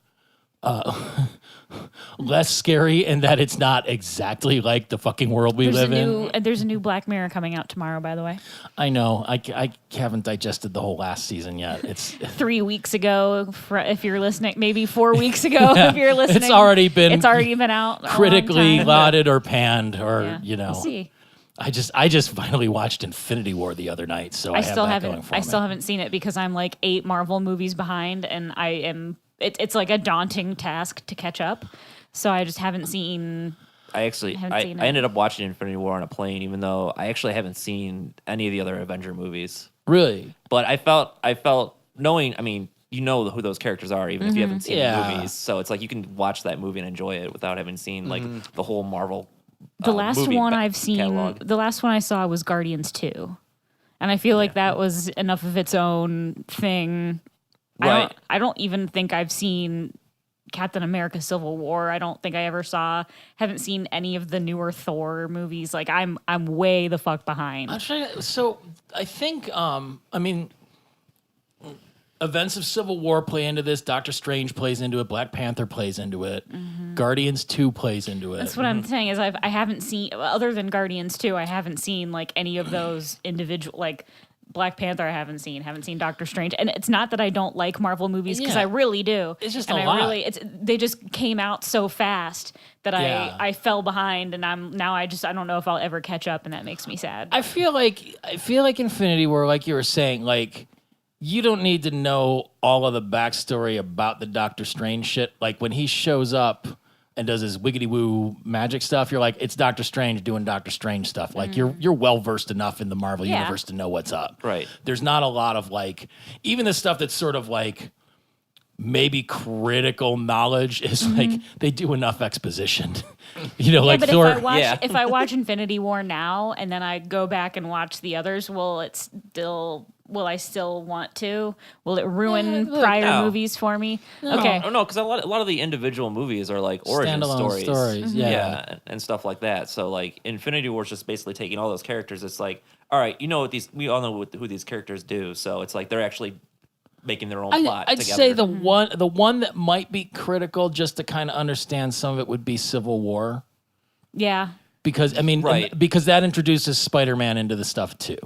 less scary in that it's not exactly like the fucking world we live in. There's a new Black Mirror coming out tomorrow, by the way. I know. I haven't digested the whole last season yet. It's 3 weeks ago, if you're listening. Maybe 4 weeks ago, if you're listening. It's already been out. Critically lauded or panned, or We'll see. I just finally watched Infinity War the other night, so I still haven't seen it because I'm like 8 Marvel movies behind, and it's like a daunting task to catch up. So I just haven't seen. I ended up watching Infinity War on a plane, even though I actually haven't seen any of the other Avenger movies. Really? But I felt knowing. I mean, you know who those characters are, even if you haven't seen the movies. So it's like you can watch that movie and enjoy it without having seen like the whole Marvel. The last one I've seen, catalog. the last one I saw was Guardians 2. And I feel like that was enough of its own thing. Right. I don't even think I've seen Captain America Civil War. I don't think I ever haven't seen any of the newer Thor movies. Like I'm way the fuck behind. So I think, events of Civil War play into this. Doctor Strange plays into it. Black Panther plays into it. Guardians 2 plays into it. That's what I'm saying is I haven't seen, other than Guardians 2, I haven't seen like any of those individual, like Black Panther I haven't seen Doctor Strange. And it's not that I don't like Marvel movies, because I really do. It's just a lot. They just came out so fast that I fell behind, and I don't know if I'll ever catch up, and that makes me sad. I feel like Infinity War, like you were saying, like you don't need to know all of the backstory about the Doctor Strange shit. Like when he shows up and does his wiggity woo magic stuff, you're like, it's Doctor Strange doing Doctor Strange stuff. Like you're well versed enough in the Marvel universe to know what's up. Right. There's not a lot of like, even the stuff that's sort of like maybe critical knowledge is like they do enough exposition. Like but Thor. if I watch Infinity War now and then I go back and watch the others, will I still want to? Will it ruin prior movies for me? No. Okay. No, because a lot of the individual movies are like origin Standalone stories. Yeah, and stuff like that. So like Infinity War is just basically taking all those characters. It's like, all right, we all know who these characters do. So it's like they're actually making their own plot I'd together. say the one that might be critical just to kind of understand some of it would be Civil War. Yeah. Because because that introduces Spider-Man into the stuff too,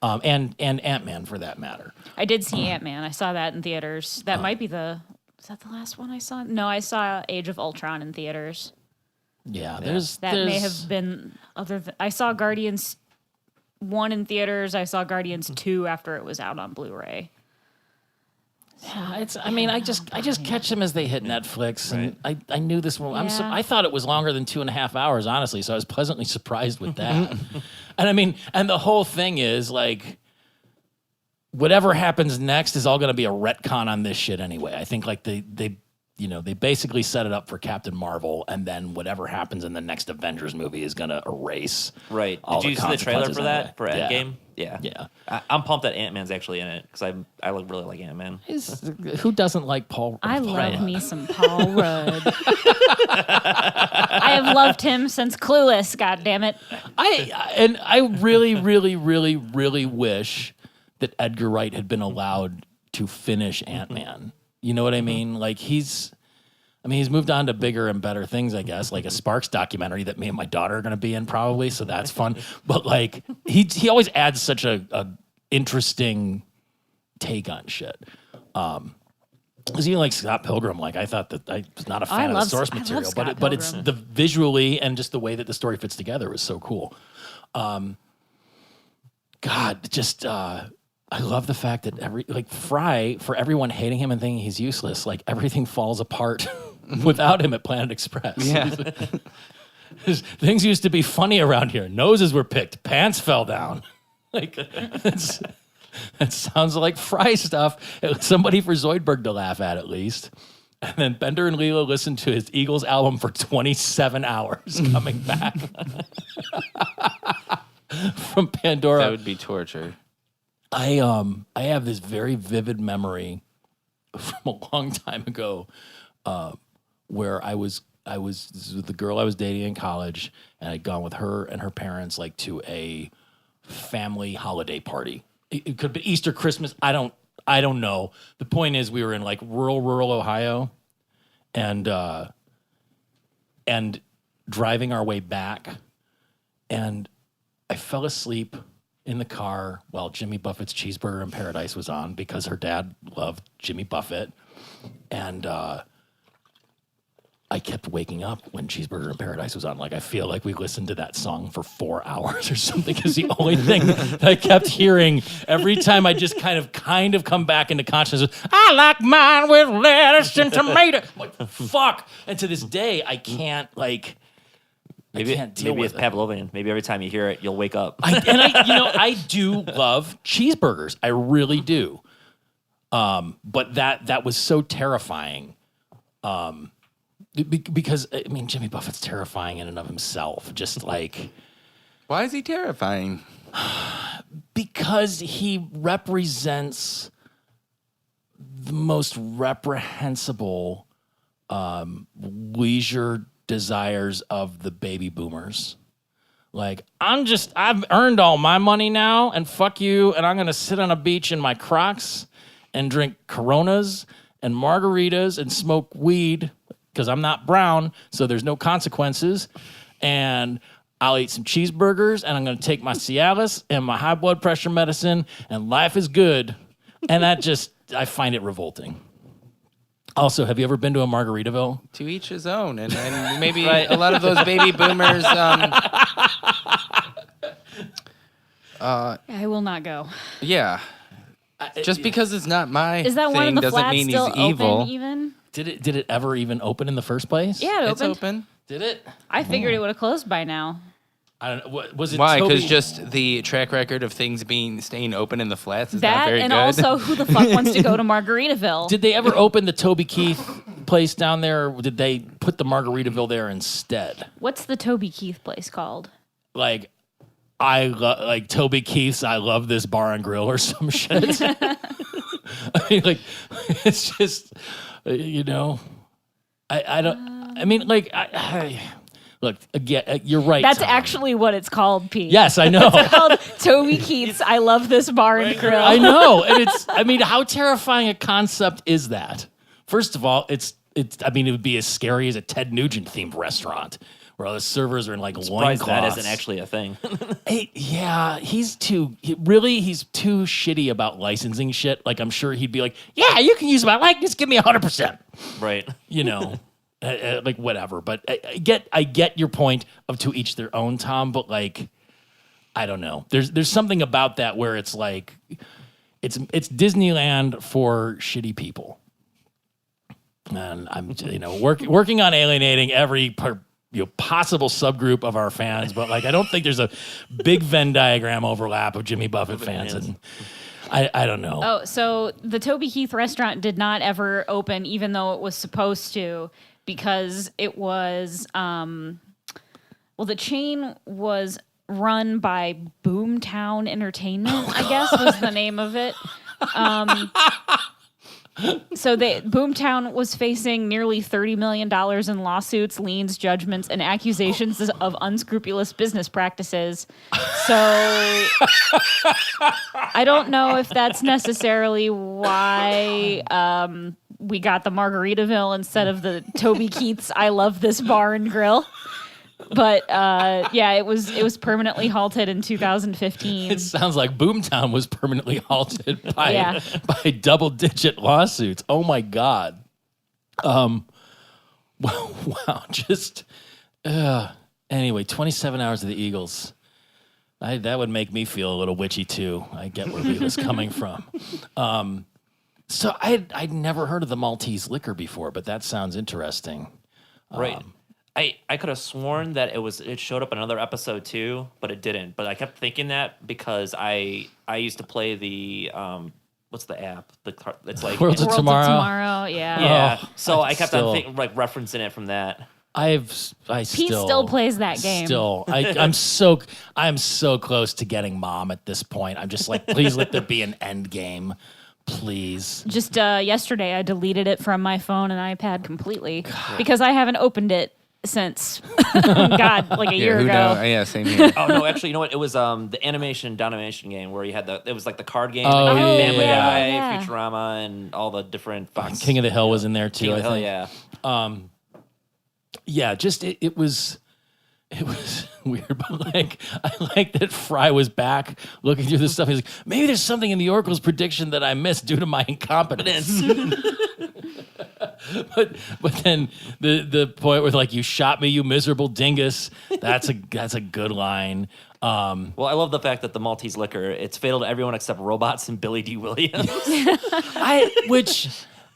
and Ant-Man for that matter. I did see Ant-Man. I saw that in theaters. That might be is that the last one I saw? No, I saw Age of Ultron in theaters. Yeah, May have been I saw Guardians 1 in theaters. I saw Guardians 2 after it was out on Blu-ray. Yeah, I just catch them as they hit Netflix, and I knew this one. Yeah. I thought it was longer than 2.5 hours, honestly. So I was pleasantly surprised with that. and the whole thing is like, whatever happens next is all going to be a retcon on this shit anyway. I think like they basically set it up for Captain Marvel, and then whatever happens in the next Avengers movie is going to erase. Right. all Did you see the trailer for that for Endgame? Yeah. Yeah. I'm pumped that Ant-Man's actually in it because I really like Ant-Man. Who doesn't like Paul? I Paul love Rudd? me some Paul Rudd. I have loved him since Clueless. God damn it! I really, really, really, really wish that Edgar Wright had been allowed to finish Ant-Man. You know what I mean? Like he's moved on to bigger and better things, I guess, like a Sparks documentary that me and my daughter are going to be in probably. So that's fun. But like he always adds such a interesting take on shit. Because even like Scott Pilgrim, like I thought that I was not a fan of the source material, but it's the visually and just the way that the story fits together was so cool. I love the fact that Fry, for everyone hating him and thinking he's useless, like everything falls apart without him at Planet Express. Yeah. Things used to be funny around here. Noses were picked, pants fell down. Like that sounds like Fry stuff. It was somebody for Zoidberg to laugh at least. And then Bender and Leela listened to his Eagles album for 27 hours coming back from Pandora. That would be torture. I have this very vivid memory from a long time ago where I was this was the girl I was dating in college, and I'd gone with her and her parents like to a family holiday party. It could be Easter, Christmas. I don't know. The point is we were in like rural Ohio, and driving our way back, and I fell asleep in the car while Jimmy Buffett's Cheeseburger in Paradise was on because her dad loved Jimmy Buffett. And I kept waking up when Cheeseburger in Paradise was on. Like, I feel like we listened to that song for 4 hours or something because the only thing that I kept hearing every time I just kind of come back into consciousness was, I like mine with lettuce and tomato. I'm like, fuck. And to this day, I can't, like... Maybe it's Pavlovian. Maybe every time you hear it, you'll wake up. I do love cheeseburgers. I really do. But that was so terrifying. Because Jimmy Buffett's terrifying in and of himself. Just like, why is he terrifying? Because he represents the most reprehensible leisure desires of the baby boomers. Like, I've earned all my money now, and fuck you, and I'm gonna sit on a beach in my Crocs and drink Coronas and margaritas and smoke weed because I'm not brown, so there's no consequences. And I'll eat some cheeseburgers, and I'm gonna take my Cialis and my high blood pressure medicine, and life is good. And I find it revolting. Also, have you ever been to a Margaritaville? To each his own, and maybe a lot of those baby boomers. I will not go. Yeah, Just because it's not my Is that one thing of the doesn't flats mean still he's evil. open even? Did it ever even open in the first place? Yeah, it It's opened. open. Did it? I figured it would have closed by now. I don't know. What, was it Why? Toby? Because just the track record of things staying open in the flats is not That very and good. also, who the fuck wants to go to Margaritaville? Did they ever open the Toby Keith place down there, or did they put the Margaritaville there instead? What's the Toby Keith place called? Like, like Toby Keith's I Love This Bar and Grill or some shit. I mean, like, it's just, you know, I don't, I mean, like, look, again, you're right. That's Tom. actually what it's called, Pete. Yes, I know. It's called Toby Keith's I Love This Bar and Grill. I know. And I mean, how terrifying a concept is that? First of all, I mean, it would be as scary as a Ted Nugent themed restaurant where all the servers are in like loincloths. That isn't actually a thing. Yeah, he's too shitty about licensing shit. Like, I'm sure he'd be like, yeah, you can use my likeness, give me 100%. Right. You know, like whatever. But I get your point of to each their own, Tom. But like, I don't know. There's something about that where it's like, it's Disneyland for shitty people. And I'm, working on alienating every possible subgroup of our fans, but like I don't think there's a big Venn diagram overlap of Jimmy Buffett fans, and I don't know. Oh, so the Toby Keith restaurant did not ever open, even though it was supposed to, because it was the chain was run by Boomtown Entertainment, I guess was the name of it. So Boomtown was facing nearly $30 million in lawsuits, liens, judgments, and accusations of unscrupulous business practices. So I don't know if that's necessarily why we got the Margaritaville instead of the Toby Keith's I Love This Bar and Grill. But it was permanently halted in 2015. It sounds like Boomtown was permanently halted by double-digit lawsuits. Oh my God. Wow. Just anyway, 27 Hours of the Eagles. That would make me feel a little witchy too. I get where he was coming from. So I'd never heard of the Maltese liquor before, but that sounds interesting. Right. I could have sworn that it showed up in another episode too, but it didn't. But I kept thinking that because I used to play the what's the app? It's like Worlds of Tomorrow. Yeah. Yeah. Oh, so I kept on referencing it from that. Pete still plays that game. I'm so close to getting Mom at this point. I'm just like, please let there be an end game. Please. Just yesterday I deleted it from my phone and iPad completely because I haven't opened it since like a year ago. Yeah, same here. Oh no, actually, you know what? It was the animation domination game where you had it was like the card game. Oh, like yeah, Family Guy, yeah. Futurama, and all the different Fox. King of the Hill was in there too. King of the I Hill, think. yeah. Just it was weird, but like I like that Fry was back looking through this stuff. He's like, maybe there's something in the Oracle's prediction that I missed due to my incompetence. but then the point where like, you shot me, you miserable dingus. That's a good line. Well, I love the fact that the Maltese liquor, it's fatal to everyone except robots and Billy D. Williams. Which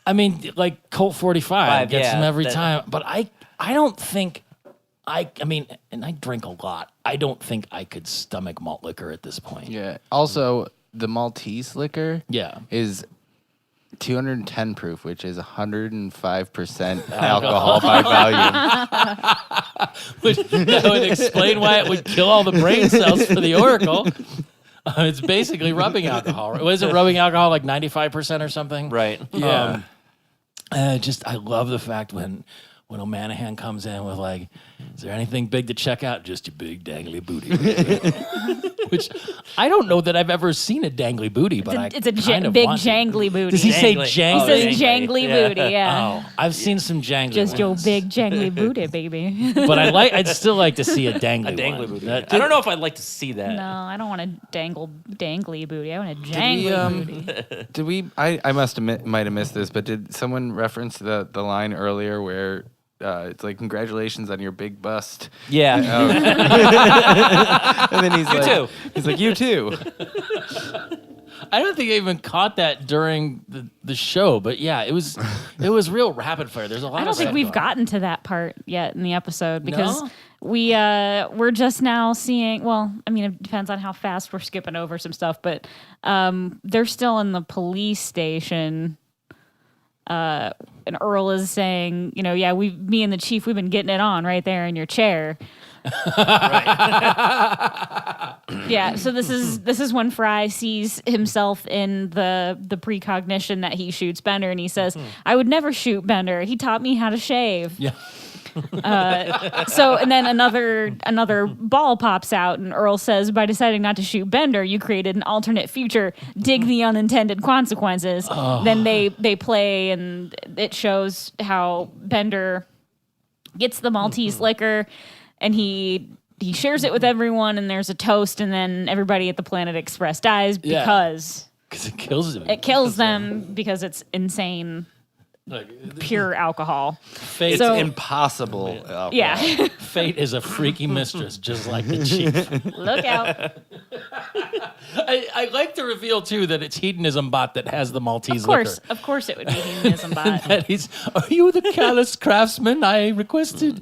I mean, like Colt 45 gets them every time. But I don't think I mean, and I drink a lot. I don't think I could stomach malt liquor at this point. Yeah. Also, the Maltese liquor is 210 proof, which is 105% alcohol by volume. Which that would explain why it would kill all the brain cells for the Oracle. It's basically rubbing alcohol. Was it rubbing alcohol like 95% or something? Right. Yeah. I love the fact when O'Manahan comes in with like, is there anything big to check out? Just your big dangly booty. Which I don't know that I've ever seen a dangly booty, but it's a kind of big want to. jangly booty. Does he say Jangly. jangly? He says jangly booty, yeah. Oh, I've seen some jangly Just your ones. big jangly booty, baby. But I'd still like to see a dangly A dangly one. booty. I don't know if I'd like to see that. No, I don't want a dangly booty. I want a jangly booty. I might have missed this, but did someone reference the line earlier where it's like, congratulations on your big bust? Yeah. And then he's You too. He's like, you too. I don't think I even caught that during the show, but yeah, it was real rapid fire. There's a lot. I don't think we've gotten to that part yet in the episode because we're just now seeing. Well, I mean, it depends on how fast we're skipping over some stuff, but they're still in the police station. And Earl is saying, me and the chief, we've been getting it on right there in your chair. Yeah, so this is when Fry sees himself in the precognition that he shoots Bender, and he says, "I would never shoot Bender. He taught me how to shave." Yeah. And then another ball pops out, and Earl says, "By deciding not to shoot Bender, you created an alternate future. Dig the unintended consequences." Then they play, and it shows how Bender gets the Maltese liquor, and he shares it with everyone, and there's a toast, and then everybody at the Planet Express dies because it kills them. It kills them because it's insane. Pure alcohol. It's impossible. Yeah. Fate is a freaky mistress, just like the chief. Look out. I like to reveal, too, that it's Hedonism Bot that has the Maltese liquor. Of course it would be Hedonism Bot. Are you the callous craftsman I requested?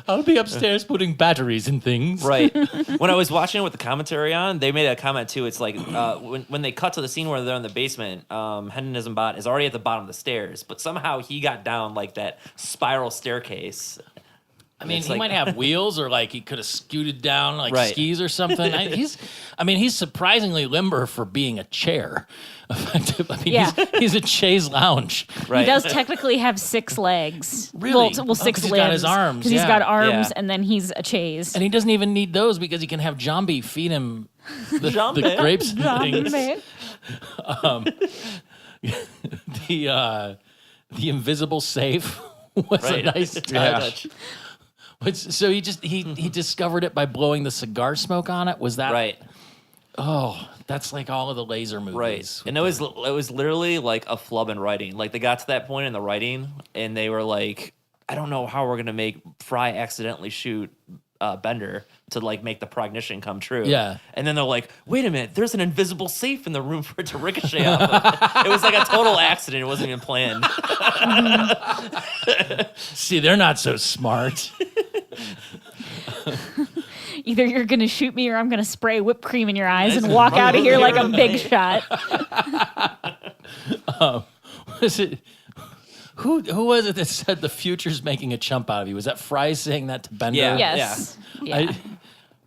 I'll be upstairs putting batteries in things. Right. When I was watching it with the commentary on, they made a comment, too. It's like when they cut to the scene where they're in the basement, Hedonism Bot is already at the bottom of the stairs. But somehow he got down like that spiral staircase. I mean, he might have wheels, or like he could have scooted down like skis or something. He's surprisingly limber for being a chair. He's a chaise lounge. Right. He does technically have 6 legs. Really? Well, 6 limbs. He's got his arms. Because he's got arms, and then he's a chaise. And he doesn't even need those because he can have Jambi feed him the grapes and things. The invisible safe was a nice touch. So he discovered it by blowing the cigar smoke on it. Was that right? Oh, that's like all of the laser movies. Right. And it was literally like a flub in writing. Like they got to that point in the writing and they were like, I don't know how we're going to make Fry accidentally shoot Bender to like make the prognition come true. Yeah. And then they're like, wait a minute, there's an invisible safe in the room for it to ricochet off of. It was like a total accident. It wasn't even planned. See, they're not so smart. Either you're going to shoot me or I'm going to spray whipped cream in your eyes and walk out of here like a big shot. Was it... Who was it that said the future's making a chump out of you? Was that Fry saying that to Bender? Yeah. Yes. Yeah.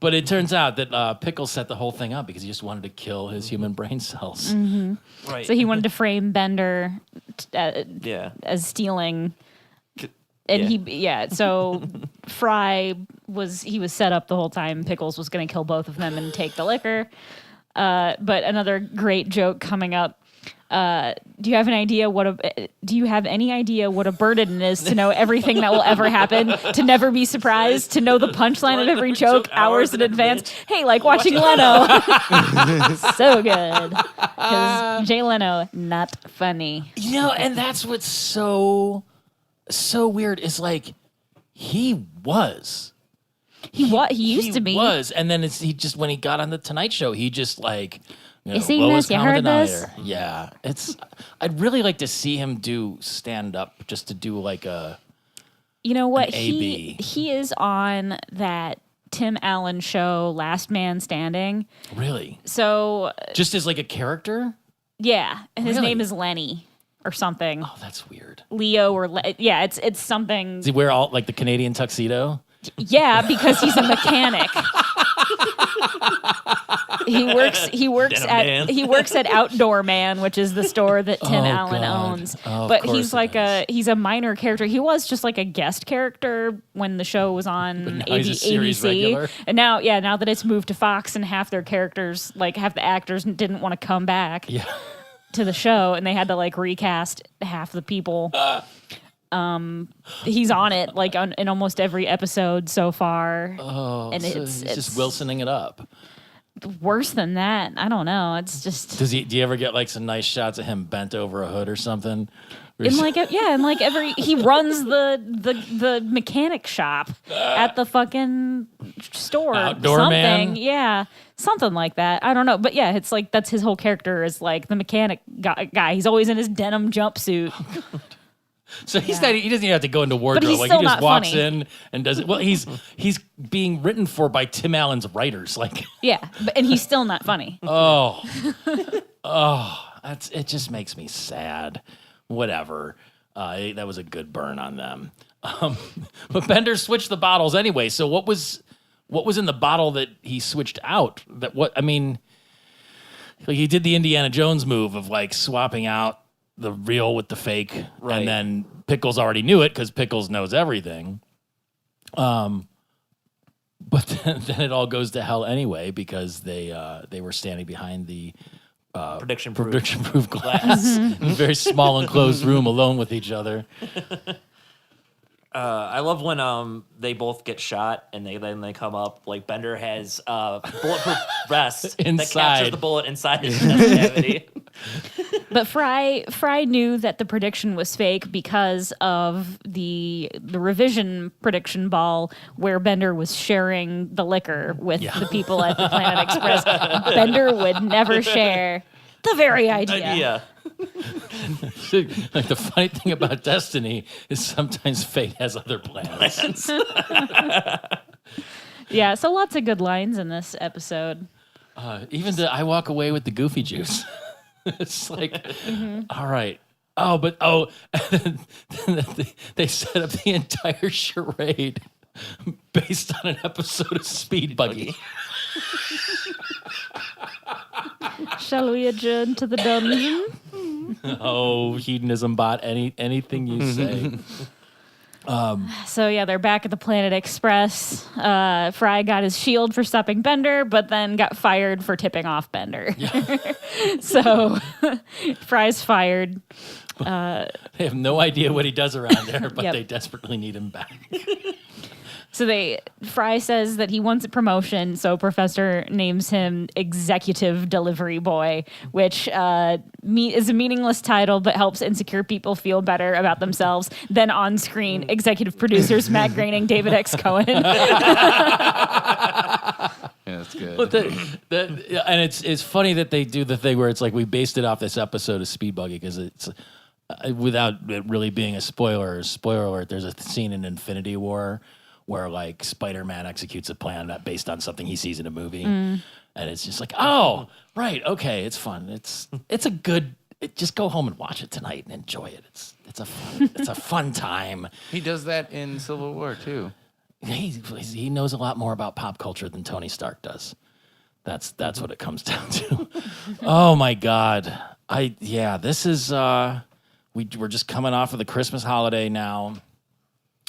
But it turns out that Pickles set the whole thing up because he just wanted to kill his human brain cells. Mm-hmm. Right. So he wanted to frame Bender as stealing. And so Fry was set up the whole time. Pickles was going to kill both of them and take the liquor. But another great joke coming up. Do you have any idea what a burden is to know everything that will ever happen, to never be surprised, to know the punchline of every joke hours in advance? Hey, like watching Leno. So good. Because Jay Leno, not funny. And that's what's so weird is like he used to be. And then when he got on the Tonight Show, he just like you seen this? You heard this? Yeah, I'd really like to see him do stand up, just to do like a. You know what? He is on that Tim Allen show, Last Man Standing. Really? So just as like a character? Yeah, and his name is Lenny or something. Oh, that's weird. Leo or it's something. Does he wear all like the Canadian tuxedo? Yeah, because he's a mechanic. He works at Outdoor Man, which is the store that Tim Allen owns. But he's like he's a minor character. He was just like a guest character when the show was on ABC. And now that it's moved to Fox and half their characters, like half the actors didn't want to come back to the show, and they had to like recast half the people. He's on it like in almost every episode so far. And it's just Wilsoning it up. Worse than that, I don't know. It's just. Do you ever get like some nice shots of him bent over a hood or something? In like every he runs the mechanic shop at the fucking store. Outdoor something. man? Yeah. Something like that. I don't know. But yeah, it's like that's his whole character is like the mechanic guy. He's always in his denim jumpsuit. So he doesn't even have to go into wardrobe. he's Like still he just not walks funny. in and does it. Well, he's being written for by Tim Allen's writers. Like Yeah. And he's still not funny. it just makes me sad. Whatever. That was a good burn on them. But Bender switched the bottles anyway. So what was in the bottle that he switched out? Like he did the Indiana Jones move of like swapping out the real with the fake, Right. and then Pickles already knew it because Pickles knows everything. But then it all goes to hell anyway because they were standing behind the prediction-proof glass in a very small enclosed room alone with each other. I love when they both get shot and they come up. Like Bender has bulletproof vest that Inside. captures the bullet inside his chest cavity. But Fry knew that the prediction was fake because of the revision prediction ball where Bender was sharing the liquor with the people at the Planet Express. Bender would never share the very idea. Yeah. Like the funny thing about Destiny is sometimes fate has other plans. Yeah, so lots of good lines in this episode. Even I walk away with the goofy juice. It's like, all right. They set up the entire charade based on an episode of Speed Buggy. Shall we adjourn to the dungeon? Oh, hedonism bot, anything you say. So yeah, they're back at the Planet Express. Fry got his shield for stopping Bender, but then got fired for tipping off Bender. So Fry's fired. They have no idea what he does around there, but Yep. they desperately need him back. So Fry says that he wants a promotion, so Professor names him Executive Delivery Boy, which is a meaningless title but helps insecure people feel better about themselves. Then on screen, executive producers Matt Groening, David X. Cohen. Yeah, that's good. But and it's funny that they do the thing where it's like we based it off this episode of Speed Buggy because it's without it really being a spoiler alert. There's a scene in Infinity War where like Spider-Man executes a plan based on something he sees in a movie, and it's just like, oh, right, okay, it's fun. It's a good. Just go home and watch it tonight and enjoy it. It's a fun time. He does that in Civil War too. He knows a lot more about pop culture than Tony Stark does. That's what it comes down to. Oh my God. This is we're just coming off of the Christmas holiday now.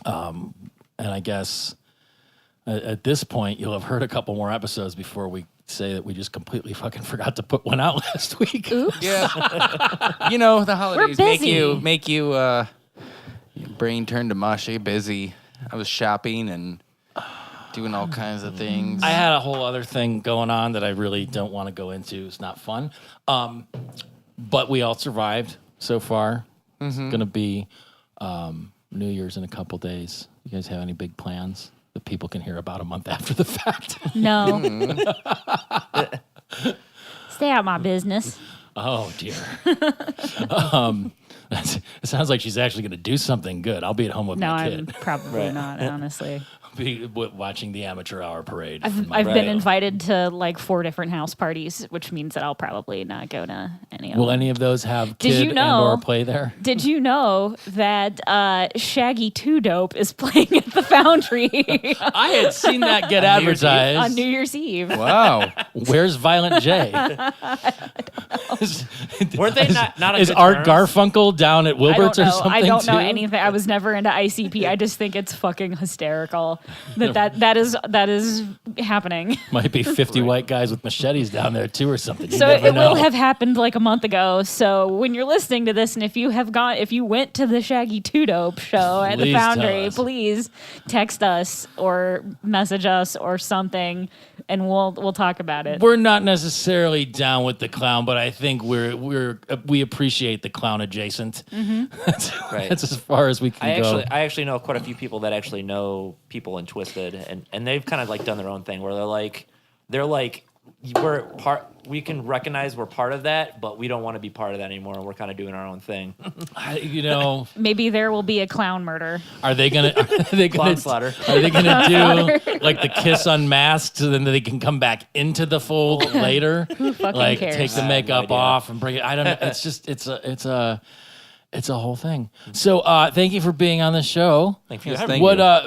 And I guess at this point you'll have heard a couple more episodes before we say that we just completely fucking forgot to put one out last week. Oops. Yeah. The holidays busy. make you your brain turn to mush. You're busy. I was shopping and doing all kinds of things. I had a whole other thing going on that I really don't want to go into. It's not fun. But we all survived so far. It's going to be New Year's in a couple days. You guys have any big plans that people can hear about a month after the fact? No. Stay out my business. Oh, dear. It sounds like she's actually going to do something good. I'll be at home with No, my I'm kid. probably not, honestly. I'll be watching the amateur hour parade. I've been invited to like 4 different house parties, which means that I'll probably not go to any of them. Will any of those have Did kid you know- and or play there? Did you know that Shaggy 2 Dope is playing at the Foundry I had seen that get advertised. on New Year's Eve? Wow. Where's Violent J? Weren't they not on Is good Art terms? Garfunkel down at I Wilbert's don't or know. something I don't know too? anything. I was never into ICP. I just think it's fucking hysterical that is happening. Might be 50 white guys with machetes down there too or something. You So never it know. will have happened like a month ago. So when you're listening to this, and if you went to the Shaggy 2 Dope show at the Please tell Foundry, us. please text us or message us or something and we'll talk about it. We're not necessarily down with the clown, but I think we appreciate the clown adjacent. That's as far as we can go. I actually know quite a few people that actually know people in Twisted, and they've kind of like done their own thing where they're like we can recognize we're part of that, but we don't want to be part of that anymore, and we're kind of doing our own thing. Maybe there will be a clown murder. Are they gonna clown slaughter? Are they gonna do like the Kiss Unmasked, so then they can come back into the fold later? Who fucking like cares? take the makeup off and bring it. I don't know. It's just it's a whole thing. So thank you for being on the show. Thank you.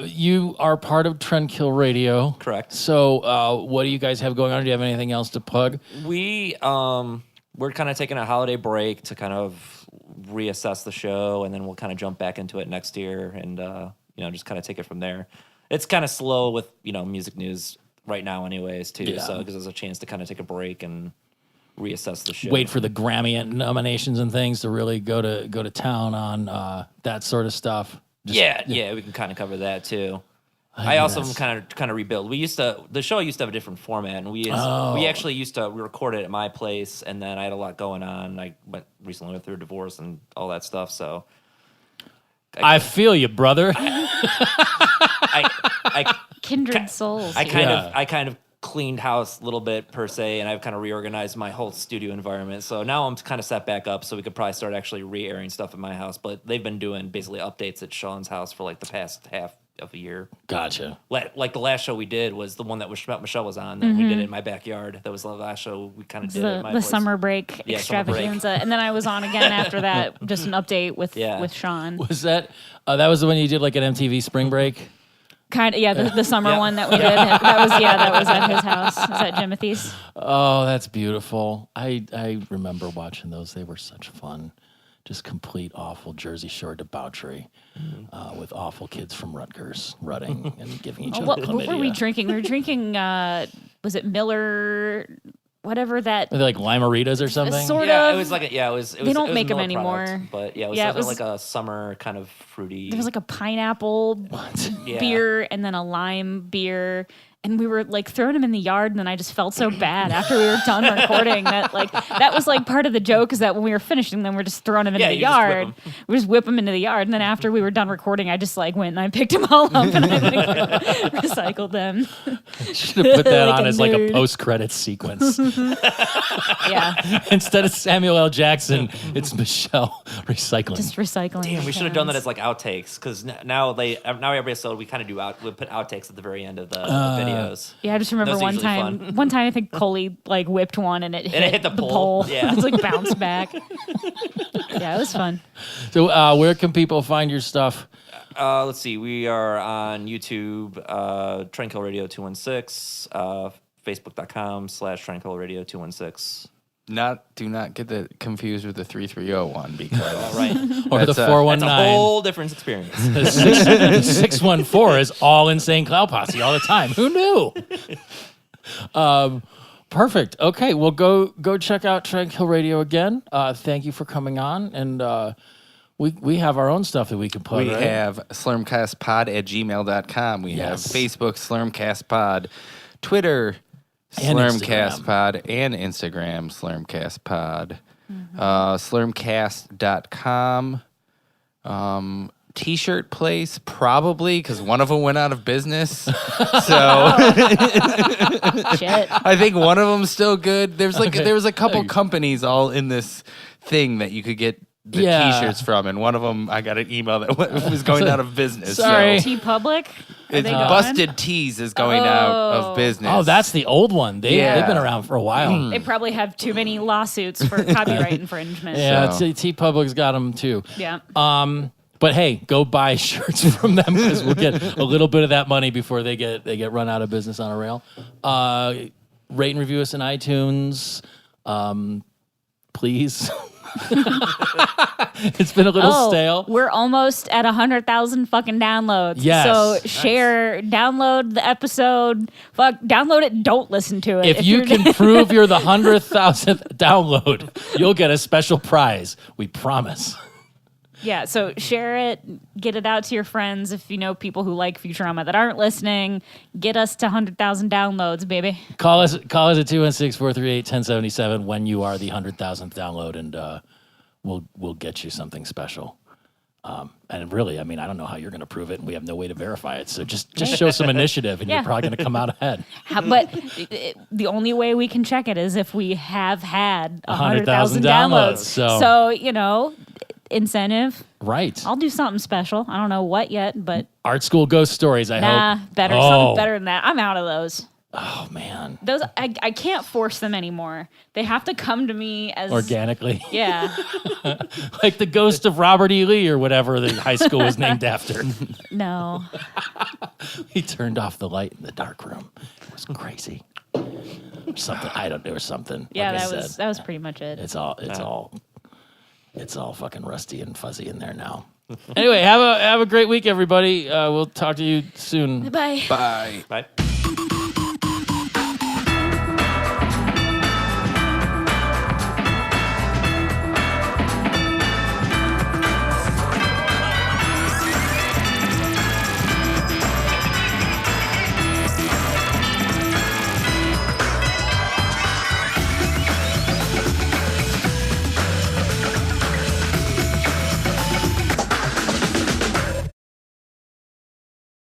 You are part of Trendkill Radio. Correct. So what do you guys have going on? Do you have anything else to plug? We're kind of taking a holiday break to kind of reassess the show, and then we'll kind of jump back into it next year, and just kind of take it from there. It's kind of slow with music news right now, anyways, too. Yeah. So because there's a chance to kind of take a break and reassess the show. Wait for the Grammy nominations and things to really go to town on that sort of stuff. Yeah, we can kind of cover that too. I also kind of rebuild. The show used to have a different format, and we actually used to record it at my place, and then I had a lot going on. I recently went through a divorce and all that stuff, so I feel you, brother. Kindred souls. I kind of cleaned house a little bit per se, and I've kind of reorganized my whole studio environment. So now I'm kind of set back up, so we could probably start actually re-airing stuff at my house. But they've been doing basically updates at Sean's house for like the past half of a year. Gotcha. Like the last show we did was the one that Michelle was on. That we did it in my backyard. That was the last show we kind of did at my place. Summer break extravaganza, and then I was on again after that. Just an update with Sean. Was that was the one you did like at MTV Spring Break? Kind of, yeah. The summer one that we did. That was at his house. Is that Jimothy's? Oh, that's beautiful. I remember watching those. They were such fun. Just complete awful Jersey Shore debauchery with awful kids from Rutgers running and giving each other chlamydia. What were we drinking? We were drinking, was it Miller, whatever that... Were they like Limeritas or something? Sort of. It was like it was. They don't make them Miller anymore. Product, but it was like a summer kind of fruity... There was like a pineapple beer and then a lime beer. And we were like throwing them in the yard, and then I just felt so bad after we were done recording that was like part of the joke is that when we were finishing them, we're just throwing them into the yard. We just whip them into the yard, and then after we were done recording, I just like went and I picked them all up and I recycled them. Should have put that on as like a post-credit sequence. Yeah. Instead of Samuel L. Jackson, it's Michelle recycling. Just recycling. Damn, we should have done that as like outtakes, because now every episode we kind of we put outtakes at the very end of the video. Yeah, I just remember one time I think Coley like whipped one and it hit the pole. Yeah. It's like bounced back. Yeah, it was fun. So where can people find your stuff? Let's see. We are on YouTube, Trendkill Radio 216, Facebook.com/Trendkill Radio 216. Do not get that confused with the 330 one because Right. Or the 419. That's a whole different experience. The 614 is all Insane Cloud Posse all the time. Who knew? Perfect. Okay, well, go check out Trendkill Radio again. Thank you for coming on, and we have our own stuff that we can plug. We have slurmcastpod@gmail.com. We have Facebook slurmcastpod, Twitter slurmcastpod, and Instagram slurmcastpod. Slurmcast.com. T-shirt place probably because one of them went out of business. So Shit. I think one of them's still good. There was a couple companies all in this thing that you could get the T-shirts from, and one of them I got an email that was going out of business. Sorry. So T-Public? it's Busted Tees is going out of business. Oh, that's the old one. They've been around for a while. They probably have too many lawsuits for copyright infringement. Yeah, T-Public's got them too. Yeah. But hey, go buy shirts from them because we'll get a little bit of that money before they get run out of business on a rail. Rate and review us in iTunes, please. It's been a little stale. We're almost at 100,000 fucking downloads. Yes. So share, download the episode. Download it. Don't listen to it. If you can prove you're the 100,000th download, you'll get a special prize. We promise. Yeah, so share it, get it out to your friends. If you know people who like Futurama that aren't listening, get us to 100,000 downloads, baby. Call us at 216-438-1077 when you are the 100,000th download, and we'll get you something special. And really, I mean, I don't know how you're going to prove it, and we have no way to verify it. So just show some initiative, and you're probably going to come out ahead. But the only way we can check it is if we have had 100,000 downloads. So, incentive. Right. I'll do something special. I don't know what yet, but Art School Ghost Stories, I hope. Something better than that. I'm out of those. Oh, man. Those I can't force them anymore. They have to come to me as organically. Yeah. Like the ghost of Robert E. Lee or whatever the high school was named after. No. He turned off the light in the dark room. It was crazy. Something. There was something. Yeah, like that was pretty much it. It's all fucking rusty and fuzzy in there now. Anyway, have a great week, everybody. We'll talk to you soon. Bye. Bye. Bye.